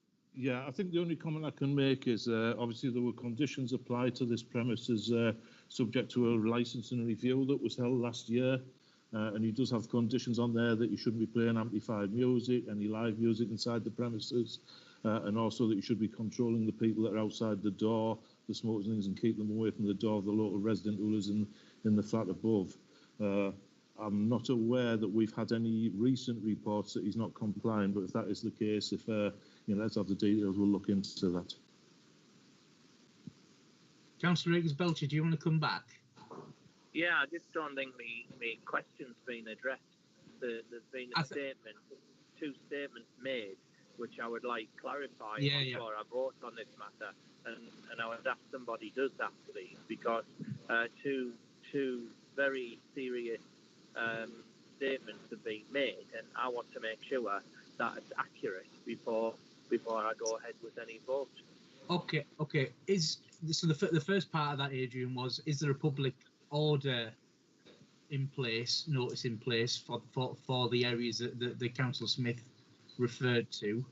Speaker 21: I think the only comment I can make is obviously there were conditions applied to this premises subject to a licensing review that was held last year. And he does have conditions on there that you shouldn't be playing amplified music, any live music inside the premises, and also that you should be controlling the people that are outside the door, the smoking things, and keep them away from the door of the local resident who lives in the flat above. I'm not aware that we've had any recent reports that he's not complying, but if that is the case, let's have the details, we'll look into that.
Speaker 2: Councillor Akers-Belcher, do you want to come back?
Speaker 3: Yeah, I just don't think the question's been addressed. There's been a statement, two statements made, which I would like clarified before I vote on this matter. And I would ask somebody does that, please, because two very serious statements have been made, and I want to make sure that it's accurate before I go ahead with any vote.
Speaker 2: Okay. So the first part of that, Adrian, was: is there a public order in place, notice in place for the areas that Councillor Smith referred to,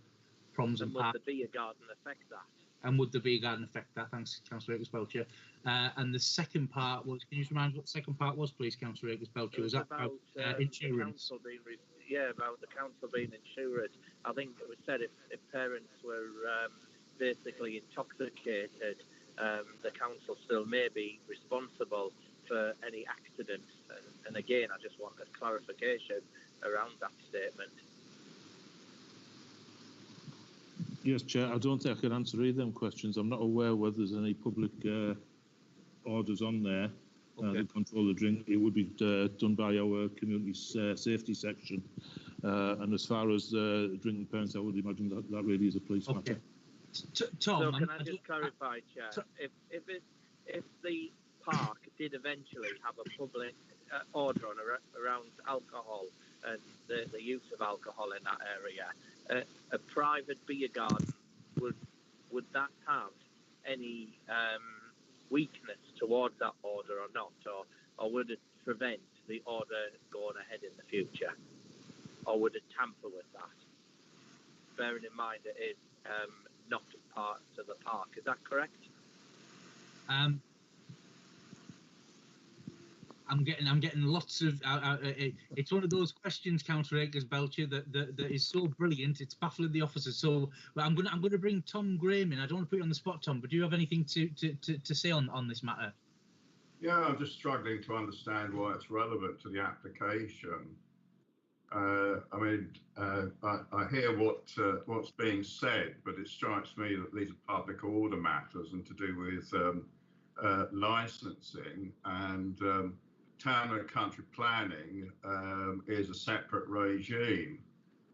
Speaker 2: Proms and
Speaker 3: And would
Speaker 2: Parks.
Speaker 3: the beer garden affect that?
Speaker 2: And would the beer garden affect that? Thanks, Councillor Akers-Belcher. And the second part was, can you just remind us what the second part was, please, Councillor Akers-Belcher? Was that about insurance?
Speaker 3: About the council being insured. I think it was said if parents were basically intoxicated, the council still may be responsible for any accidents. And again, I just want a clarification around that statement.
Speaker 21: Yes, Chair. I don't think I can answer either of them questions. I'm not aware whether there's any public orders on there that control the drink. It would be done by our community safety section. And as far as drinking parents, I would imagine that really is a police matter.
Speaker 2: Tom,
Speaker 3: so can I just clarify, Chair? If the park did eventually have a public order on around alcohol and the use of alcohol in that area, a private beer garden, would that have any weakness towards that order or not, or would it prevent the order going ahead in the future, or would it tamper with that? Bearing in mind it is not part of the park, is that correct?
Speaker 2: I'm getting lots of. It's one of those questions, Councillor Akers-Belcher, that is so brilliant. It's baffling the officers. So I'm gonna bring Tom Graham in. I don't want to put you on the spot, Tom, but do you have anything to say on this matter?
Speaker 13: Yeah, I'm just struggling to understand why it's relevant to the application. I mean, I hear what's being said, but it strikes me that these are public order matters and to do with licensing, and town and country planning is a separate regime.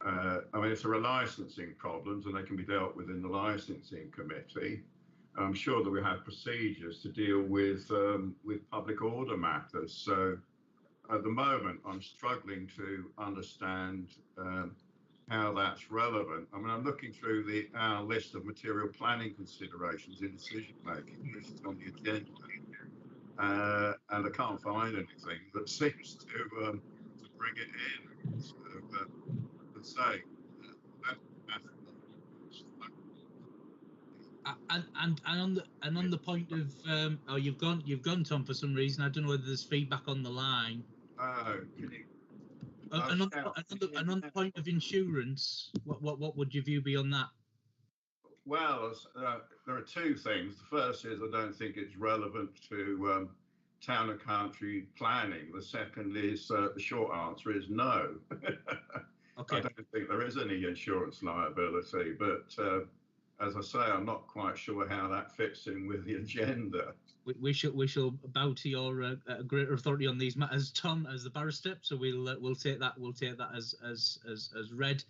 Speaker 13: I mean, if there are licensing problems, and they can be dealt with in the licensing committee, I'm sure that we have procedures to deal with public order matters. So at the moment, I'm struggling to understand how that's relevant. I mean, I'm looking through our list of material planning considerations in decision making, which is on the agenda, and I can't find anything that seems to bring it in. So, let's say
Speaker 2: and on the point of oh, you've gone, Tom, for some reason. I don't know whether there's feedback on the line. And on the point of insurance, what would your view be on that?
Speaker 13: Well, there are two things. The first is I don't think it's relevant to town and country planning. The second is the short answer is no.
Speaker 2: Okay.
Speaker 13: I don't think there is any insurance liability, but as I say, I'm not quite sure how that fits in with the agenda.
Speaker 2: We shall bow to your greater authority on these matters, Tom, as the barrister. So we'll take that as read.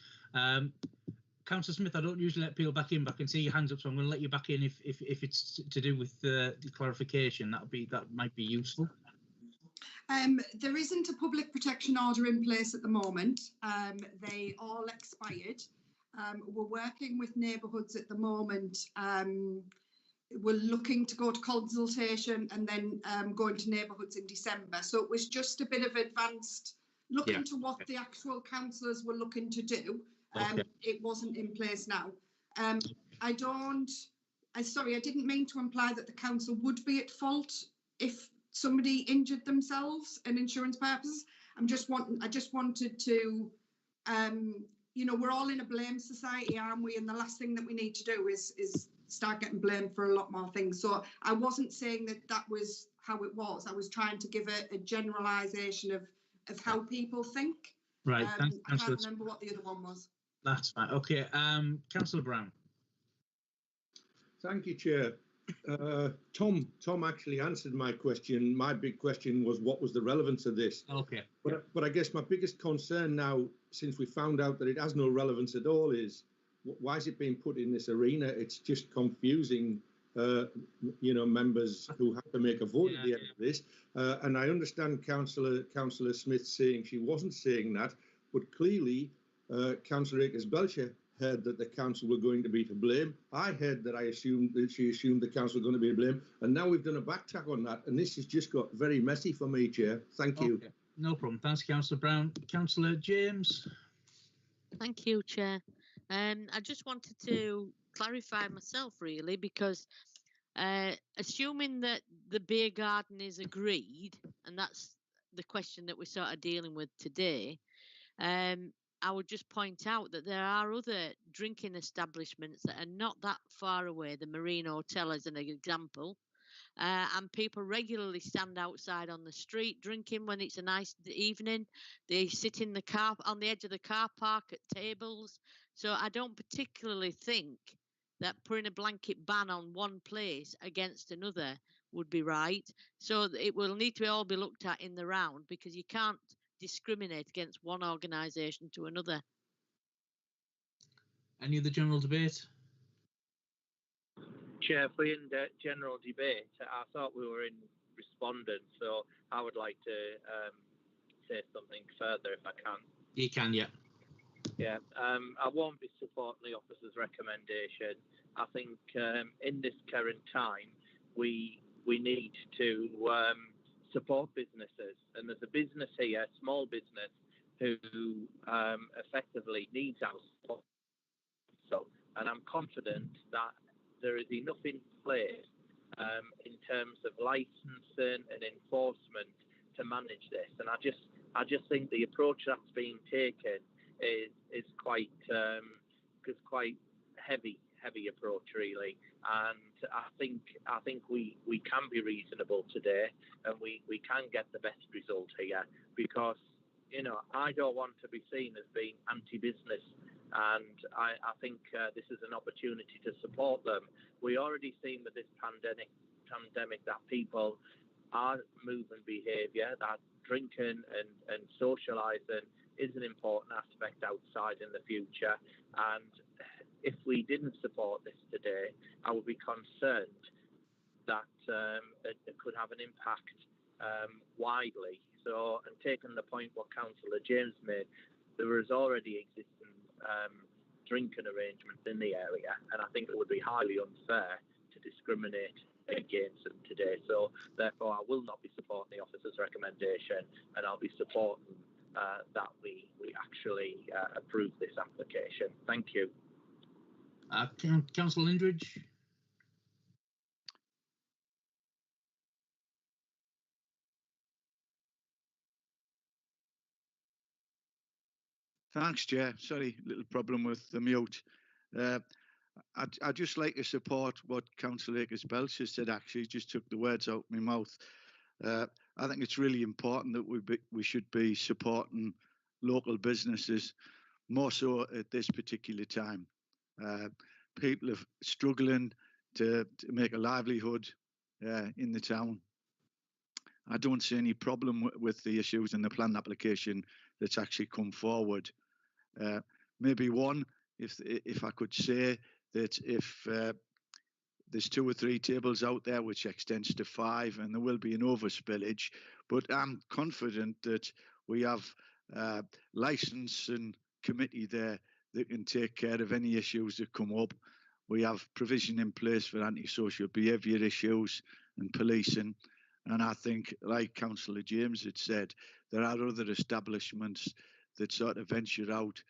Speaker 2: Councillor Smith, I don't usually let people back in, but I can see your hands up, so I'm going to let you back in if it's to do with the clarification. That might be useful.
Speaker 18: There isn't a public protection order in place at the moment. They all expired. We're working with neighbourhoods at the moment. We're looking to go to consultation and then go into neighbourhoods in December. So it was just a bit of advanced look into what the actual councillors were looking to do. It wasn't in place now. I didn't mean to imply that the council would be at fault if somebody injured themselves in insurance purposes. I just wanted to, we're all in a blame society, aren't we? And the last thing that we need to do is start getting blamed for a lot more things. So I wasn't saying that was how it was. I was trying to give a generalisation of how people think.
Speaker 2: Right.
Speaker 18: I can't remember what the other one was.
Speaker 2: That's fine. Okay. Councillor Brown.
Speaker 5: Thank you, Chair. Tom actually answered my question. My big question was, what was the relevance of this?
Speaker 2: Okay.
Speaker 5: But I guess my biggest concern now, since we found out that it has no relevance at all, is why is it being put in this arena? It's just confusing, members who have to make a vote at the end of this. And I understand Councillor Smith saying she wasn't saying that, but clearly Councillor Akers-Belcher heard that the council were going to be to blame. I heard that she assumed the council were going to be to blame, and now we've done a backtrack on that, and this has just got very messy for me, Chair. Thank you.
Speaker 2: No problem. Thanks, Councillor Brown. Councillor James.
Speaker 4: Thank you, Chair. I just wanted to clarify myself really, because assuming that the beer garden is agreed, and that's the question that we're sort of dealing with today, I would just point out that there are other drinking establishments that are not that far away. The Marine Hotel as an example. And people regularly stand outside on the street drinking when it's a nice evening. They sit in the car on the edge of the car park at tables. So I don't particularly think that putting a blanket ban on one place against another would be right. So it will need to all be looked at in the round, because you can't discriminate against one organisation to another.
Speaker 2: Any other general debate?
Speaker 3: Chair, if we're in general debate, I thought we were in respondent, so I would like to say something further if I can.
Speaker 2: You can, yeah.
Speaker 3: Yeah, I won't be supporting the officer's recommendation. I think in this current time, we need to support businesses, and there's a business here, a small business, who effectively needs our support. So, and I'm confident that there is enough in place in terms of licensing and enforcement to manage this. And I just think the approach that's being taken is quite heavy approach really. And I think we can be reasonable today, and we can get the best result here, because I don't want to be seen as being anti-business. And I think this is an opportunity to support them. We already seen with this pandemic that people are moving behaviour, that drinking and socialising is an important aspect outside in the future. And if we didn't support this today, I would be concerned that it could have an impact widely. So, and taking the point what Councillor James made, there is already existing drinking arrangements in the area, and I think it would be highly unfair to discriminate against them today. So therefore I will not be supporting the officer's recommendation, and I'll be supporting that we actually approve this application. Thank you.
Speaker 2: Councillor Lindridge.
Speaker 10: Thanks, Chair. Sorry, little problem with the mute. I'd just like to support what Councillor Akers-Belcher said. Actually, just took the words out of my mouth. I think it's really important that we should be supporting local businesses, more so at this particular time. People are struggling to make a livelihood in the town. I don't see any problem with the issues in the plan application that's actually come forward. Maybe one, if I could say that if there's 2 or 3 tables out there which extends to 5, and there will be an overspillage, but I'm confident that we have licensing committee there that can take care of any issues that come up. We have provision in place for antisocial behaviour issues and policing. And I think, like Councillor James had said, there are other establishments that sort of venture out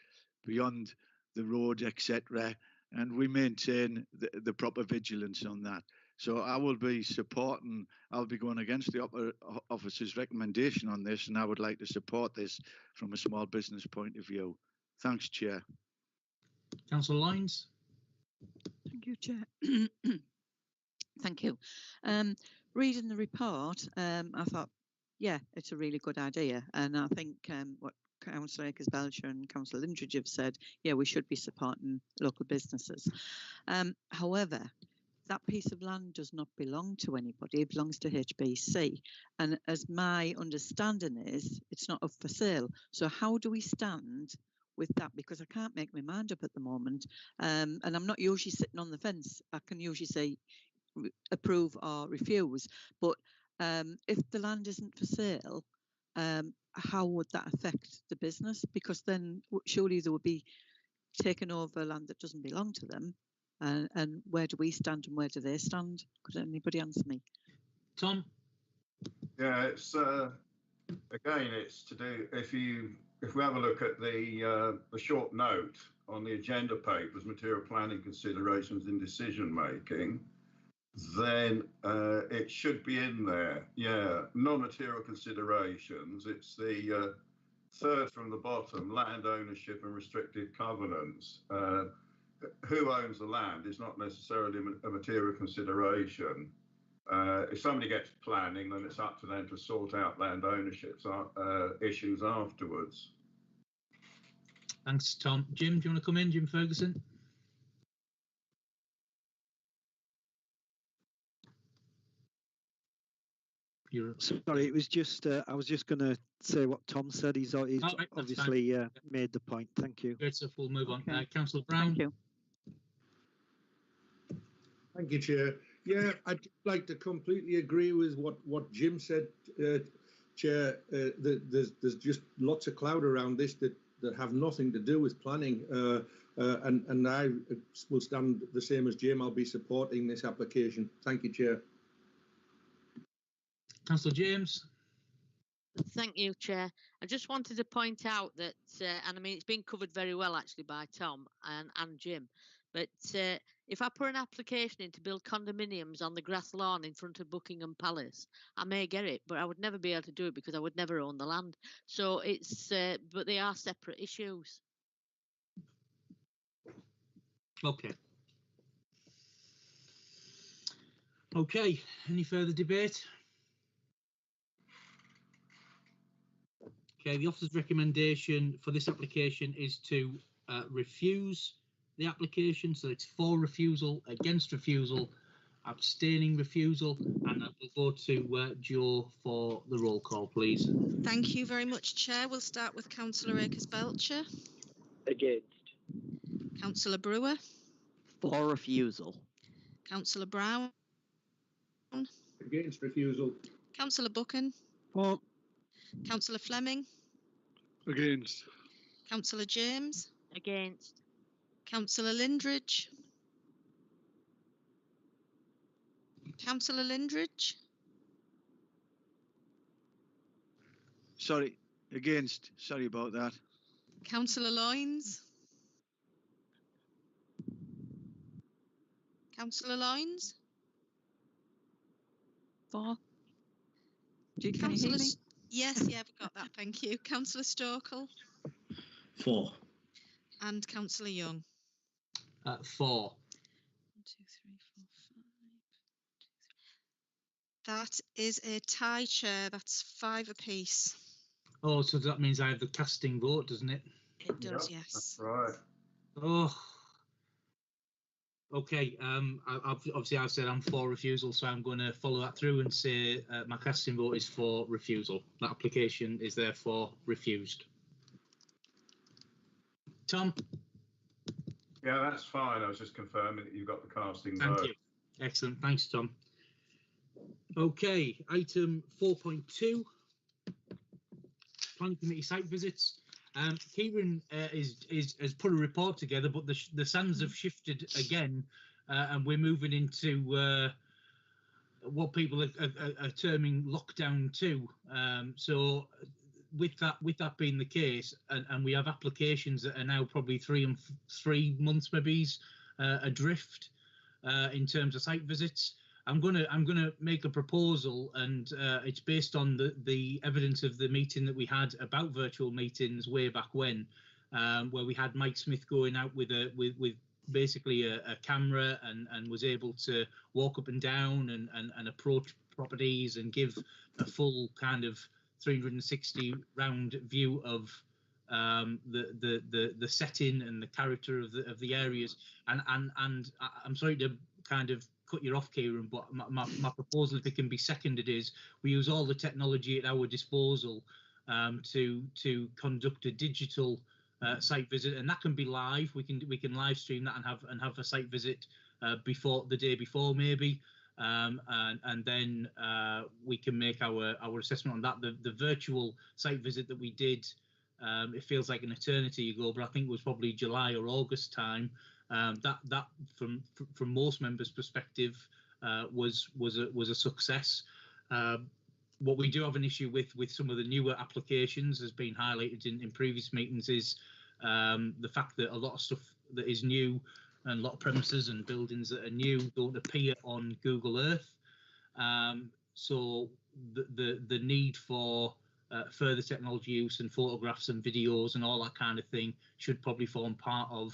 Speaker 10: beyond the road, etc. And we maintain the proper vigilance on that. So I will be supporting, I'll be going against the officer's recommendation on this, and I would like to support this from a small business point of view. Thanks, Chair.
Speaker 2: Councillor Lyons.
Speaker 7: Thank you, Chair. Thank you. Reading the report, I thought, yeah, it's a really good idea. And I think what Councillor Akers-Belcher and Councillor Lindridge have said, yeah, we should be supporting local businesses. However, that piece of land does not belong to anybody. It belongs to HBC. And as my understanding is, it's not up for sale. So how do we stand with that? Because I can't make my mind up at the moment. And I'm not usually sitting on the fence. I can usually say approve or refuse. But if the land isn't for sale, how would that affect the business? Because then surely there would be taking over land that doesn't belong to them. And where do we stand and where do they stand? Could anybody answer me?
Speaker 2: Tom?
Speaker 13: Yeah, it's again, it's to do if we have a look at the short note on the agenda papers, material planning considerations in decision making, then it should be in there. Yeah, non-material considerations. It's the third from the bottom, land ownership and restrictive covenants. Who owns the land is not necessarily a material consideration. If somebody gets planning, then it's up to them to sort out land ownership issues afterwards.
Speaker 2: Thanks, Tom. Jim, do you want to come in? Jim Ferguson?
Speaker 20: Sorry, it was just I was just going to say what Tom said. He's
Speaker 2: right,
Speaker 20: obviously made the point. Thank you.
Speaker 2: Great stuff. We'll move on.
Speaker 7: Okay.
Speaker 2: Councillor Brown.
Speaker 7: Thank you.
Speaker 5: Thank you, Chair. Yeah, I'd like to completely agree with what Jim said, Chair. There's just lots of cloud around this that have nothing to do with planning, and I will stand the same as Jim. I'll be supporting this application. Thank you, Chair.
Speaker 2: Councillor James.
Speaker 4: Thank you, Chair. I just wanted to point out that, and I mean, it's been covered very well actually by Tom and Jim, but if I put an application in to build condominiums on the grass lawn in front of Buckingham Palace, I may get it, but I would never be able to do it because I would never own the land. So it's, but they are separate issues.
Speaker 2: Okay. Okay, any further debate? Okay, the officer's recommendation for this application is to refuse the application. So it's for refusal, against refusal, abstaining refusal, and we'll go to Joe for the roll call, please.
Speaker 1: Thank you very much, Chair. We'll start with Councillor Akers-Belcher.
Speaker 3: Against.
Speaker 1: Councillor Brewer.
Speaker 17: For refusal.
Speaker 1: Councillor Brown.
Speaker 5: Against refusal.
Speaker 1: Councillor Buchan.
Speaker 10: For.
Speaker 1: Councillor Fleming.
Speaker 10: Against.
Speaker 1: Councillor James.
Speaker 4: Against.
Speaker 1: Councillor Lindridge. Councillor Lindridge.
Speaker 10: Sorry, against. Sorry about that.
Speaker 1: Councillor Loynes. Councillor Loynes.
Speaker 7: For. Can you hear me?
Speaker 1: Yes, yeah, I've got that. Thank you. Councillor Stokel.
Speaker 8: For.
Speaker 1: And Councillor Young.
Speaker 2: For.
Speaker 1: 1, 2, 3, 4, 5. That is a tie, Chair. That's 5 apiece.
Speaker 2: Oh, so that means I have the casting vote, doesn't it?
Speaker 1: It does,
Speaker 13: Yep,
Speaker 1: yes.
Speaker 13: That's right.
Speaker 2: Oh. Okay, obviously I've said I'm for refusal, so I'm going to follow that through and say my casting vote is for refusal. That application is therefore refused. Tom?
Speaker 13: Yeah, that's fine. I was just confirming that you've got the casting
Speaker 2: Thank
Speaker 13: vote.
Speaker 2: you. Excellent. Thanks, Tom. Okay, item 4.2, planning committee site visits. Kieran has put a report together, but the sands have shifted again, and we're moving into what people are terming lockdown 2. So with that being the case, and we have applications that are now probably 3 months maybe adrift in terms of site visits. I'm gonna make a proposal, and it's based on the evidence of the meeting that we had about virtual meetings way back when, where we had Mike Smith going out with basically a camera and was able to walk up and down and approach properties and give a full kind of 360 round view of the setting and the character of the areas. And I'm sorry to kind of cut you off, Kieran, but my proposal, if it can be seconded, is we use all the technology at our disposal to conduct a digital site visit, and that can be live. We can live stream that and have a site visit before the day before maybe, and then we can make our assessment on that. The virtual site visit that we did, it feels like an eternity ago, but I think it was probably July or August time. That from most members' perspective was a success. what we do have an issue with some of the newer applications, has been highlighted in previous meetings, is the fact that a lot of stuff that is new and a lot of premises and buildings that are new don't appear on Google Earth. So the need for further technology use and photographs and videos and all that kind of thing should probably form part of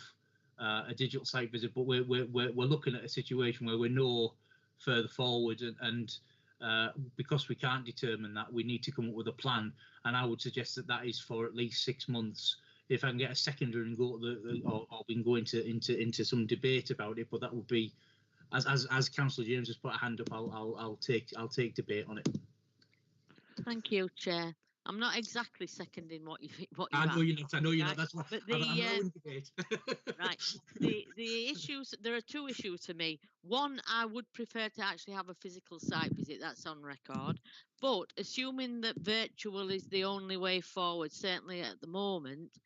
Speaker 2: a digital site visit. But we're looking at a situation where we're no further forward, and because we can't determine that, we need to come up with a plan. And I would suggest that is for at least 6 months. If I can get a seconder and go to or we can go into some debate about it, but that would be, as Councillor James has put a hand up, I'll take debate on it.
Speaker 4: Thank you, Chair. I'm not exactly seconding what you
Speaker 2: I know you're not. I know you're not.
Speaker 4: right?
Speaker 2: That's why
Speaker 4: But
Speaker 2: I'm not in debate.
Speaker 4: right, the issues. There are two issues for me. One, I would prefer to actually have a physical site visit. That's on record. But assuming that virtual is the only way forward, certainly at the moment,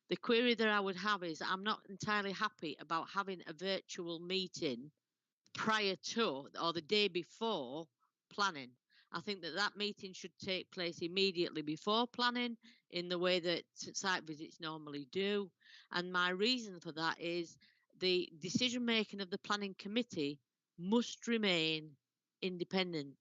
Speaker 4: the query that I would have is I'm not entirely happy about having a virtual meeting prior to or the day before planning. I think that meeting should take place immediately before planning in the way that site visits normally do. And my reason for that is the decision making of the planning committee must remain independent.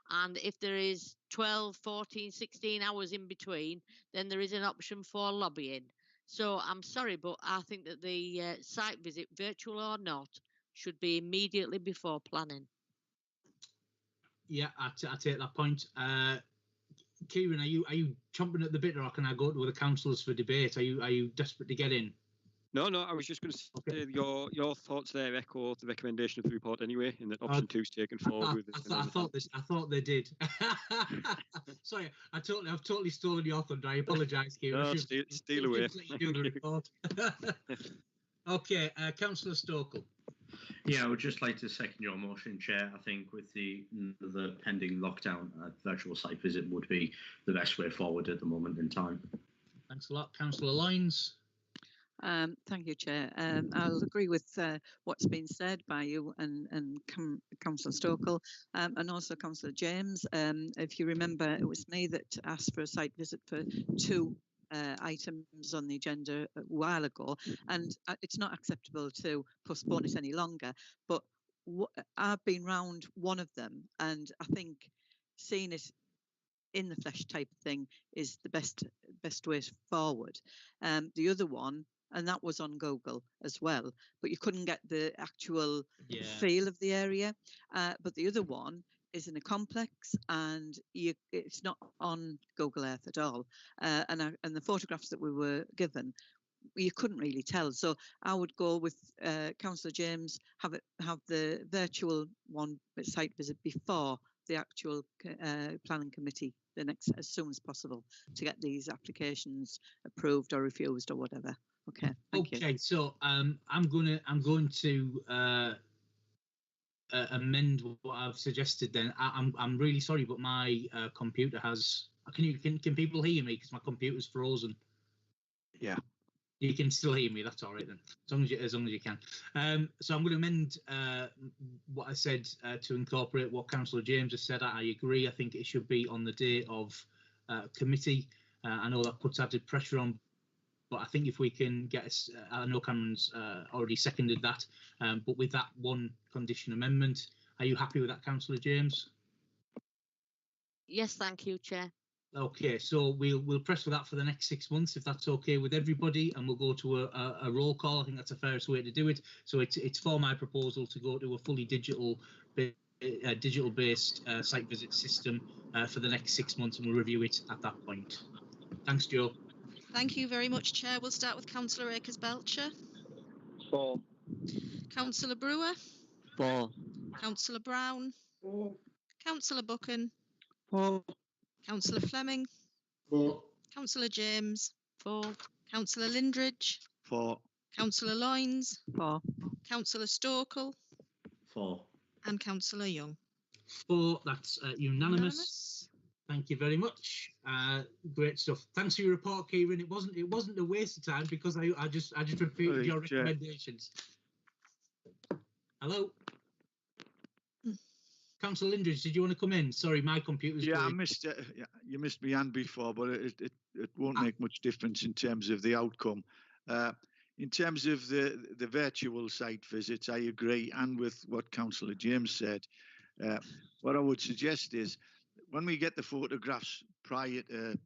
Speaker 4: And if there is 12, 14, 16 hours in between, then there is an option for lobbying. So I'm sorry, but I think that the site visit, virtual or not, should be immediately before planning.
Speaker 2: Yeah, I take that point. Kieran, are you chomping at the bit, or can I go to the councillors for debate? Are you desperate to get in?
Speaker 14: No, I was just going to say your thoughts there echo the recommendation of the report anyway, in that option 2 is taken forward.
Speaker 2: I thought they did. Sorry, I've totally stolen your thunder. I apologise, Kieran.
Speaker 14: No, steal away.
Speaker 2: You do the report. Okay, Councillor Stokel.
Speaker 8: Yeah, I would just like to second your motion, Chair. I think with the pending lockdown, virtual site visit would be the best way forward at the moment in time.
Speaker 2: Thanks a lot. Councillor Lyons.
Speaker 7: Thank you, Chair. I'll agree with what's been said by you and Councillor Stokel and also Councillor James. If you remember, it was me that asked for a site visit for 2 items on the agenda a while ago, and it's not acceptable to postpone it any longer. But I've been round one of them, and I think seeing it in the flesh type of thing is the best way forward. The other one, and that was on Google as well, but you couldn't get the actual feel of the area. But the other one is in a complex, and it's not on Google Earth at all. And the photographs that we were given, you couldn't really tell. So I would go with Councillor James, have the virtual one site visit before the actual planning committee as soon as possible to get these applications approved or refused or whatever. Okay. Thank you.
Speaker 2: So I'm going to amend what I've suggested. Then I'm really sorry, but my computer has. Can people hear me? Because my computer's frozen.
Speaker 20: Yeah.
Speaker 2: You can still hear me. That's all right then, as long as you can. So I'm going to amend what I said to incorporate what Councillor James has said. I agree. I think it should be on the day of committee. I know that puts added pressure on, but I think if we can get, I know Cameron's already seconded that, but with that one condition amendment, are you happy with that, Councillor James?
Speaker 4: Yes, thank you, Chair.
Speaker 2: Okay, so we'll press for that for the next 6 months, if that's okay with everybody, and we'll go to a roll call. I think that's the fairest way to do it. So it's for my proposal to go to a fully digital based site visit system for the next 6 months, and we'll review it at that point. Thanks, Joe.
Speaker 1: Thank you very much, Chair. We'll start with Councillor Akers-Belcher.
Speaker 3: 4.
Speaker 1: Councillor Brewer.
Speaker 17: 4.
Speaker 1: Councillor Brown.
Speaker 18: 4.
Speaker 1: Councillor Buchan.
Speaker 17: 4.
Speaker 1: Councillor Fleming.
Speaker 9: 4.
Speaker 1: Councillor James.
Speaker 4: 4.
Speaker 1: Councillor Lindridge.
Speaker 10: 4.
Speaker 1: Councillor Lyons.
Speaker 7: 4.
Speaker 1: Councillor Stokel.
Speaker 8: 4.
Speaker 1: And Councillor Young.
Speaker 2: 4. That's unanimous. Thank you very much. Great stuff. Thanks for your report, Kieran. It wasn't a waste of time because I just repeated your recommendations. Hello. Councillor Lindridge, did you want to come in? Sorry, my computer's
Speaker 10: Yeah, I
Speaker 2: going.
Speaker 10: missed you missed me hand before, but it won't make much difference in terms of the outcome. In terms of the virtual site visits, I agree, and with what Councillor James said. What I would suggest is when we get the photographs prior to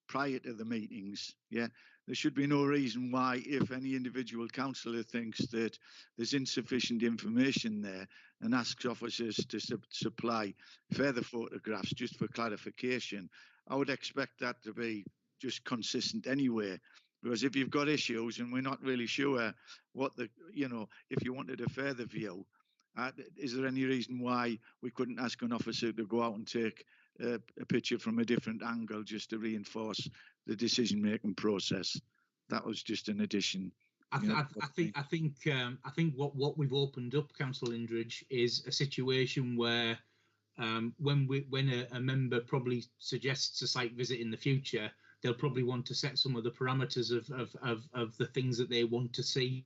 Speaker 10: the meetings, there should be no reason why, if any individual councillor thinks that there's insufficient information there and asks officers to supply further photographs just for clarification, I would expect that to be just consistent anyway. Because if you've got issues and we're not really sure what if you wanted a further view, is there any reason why we couldn't ask an officer to go out and take a picture from a different angle just to reinforce the decision-making process? That was just an addition.
Speaker 2: I think what we've opened up, Councillor Lindridge, is a situation where when a member probably suggests a site visit in the future, they'll probably want to set some of the parameters of the things that they want to see.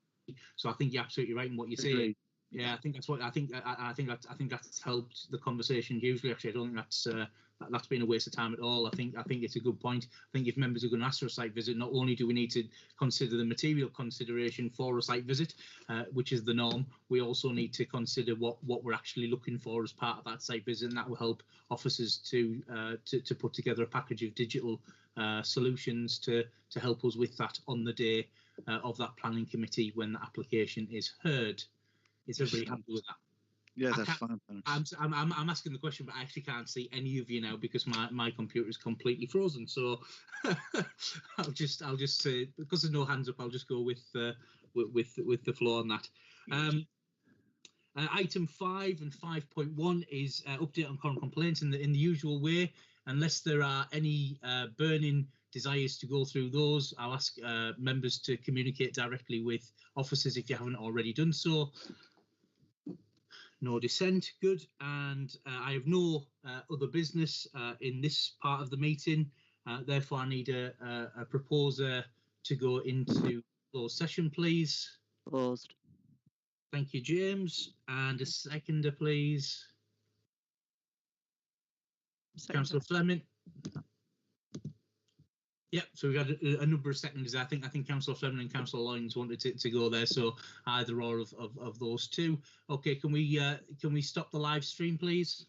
Speaker 2: So I think you're absolutely right in what you're saying. Yeah, I think that's what I think that's helped the conversation hugely. Actually, I don't think that's been a waste of time at all. I think it's a good point. I think if members are going to ask for a site visit, not only do we need to consider the material consideration for a site visit, which is the norm, we also need to consider what we're actually looking for as part of that site visit, and that will help officers to put together a package of digital solutions to help us with that on the day of that planning committee when the application is heard. Is everybody happy with that?
Speaker 10: Yeah, that's fine. Thanks.
Speaker 2: I'm asking the question, but I actually can't see any of you now because my computer is completely frozen. So I'll just say, because there's no hands up, I'll just go with the floor on that. Item 5 and 5.1 is update on current complaints in the usual way. Unless there are any burning desires to go through those, I'll ask members to communicate directly with officers if you haven't already done so. No dissent, good. And I have no other business in this part of the meeting. Therefore, I need a proposer to go into closed session, please.
Speaker 17: Closed.
Speaker 2: Thank you, James. And a seconder, please. Councillor Fleming. Yeah, so we've had a number of seconders. I think Councillor Fleming and Councillor Lyons wanted to go there, so either or of those two. Okay, can we stop the live stream, please?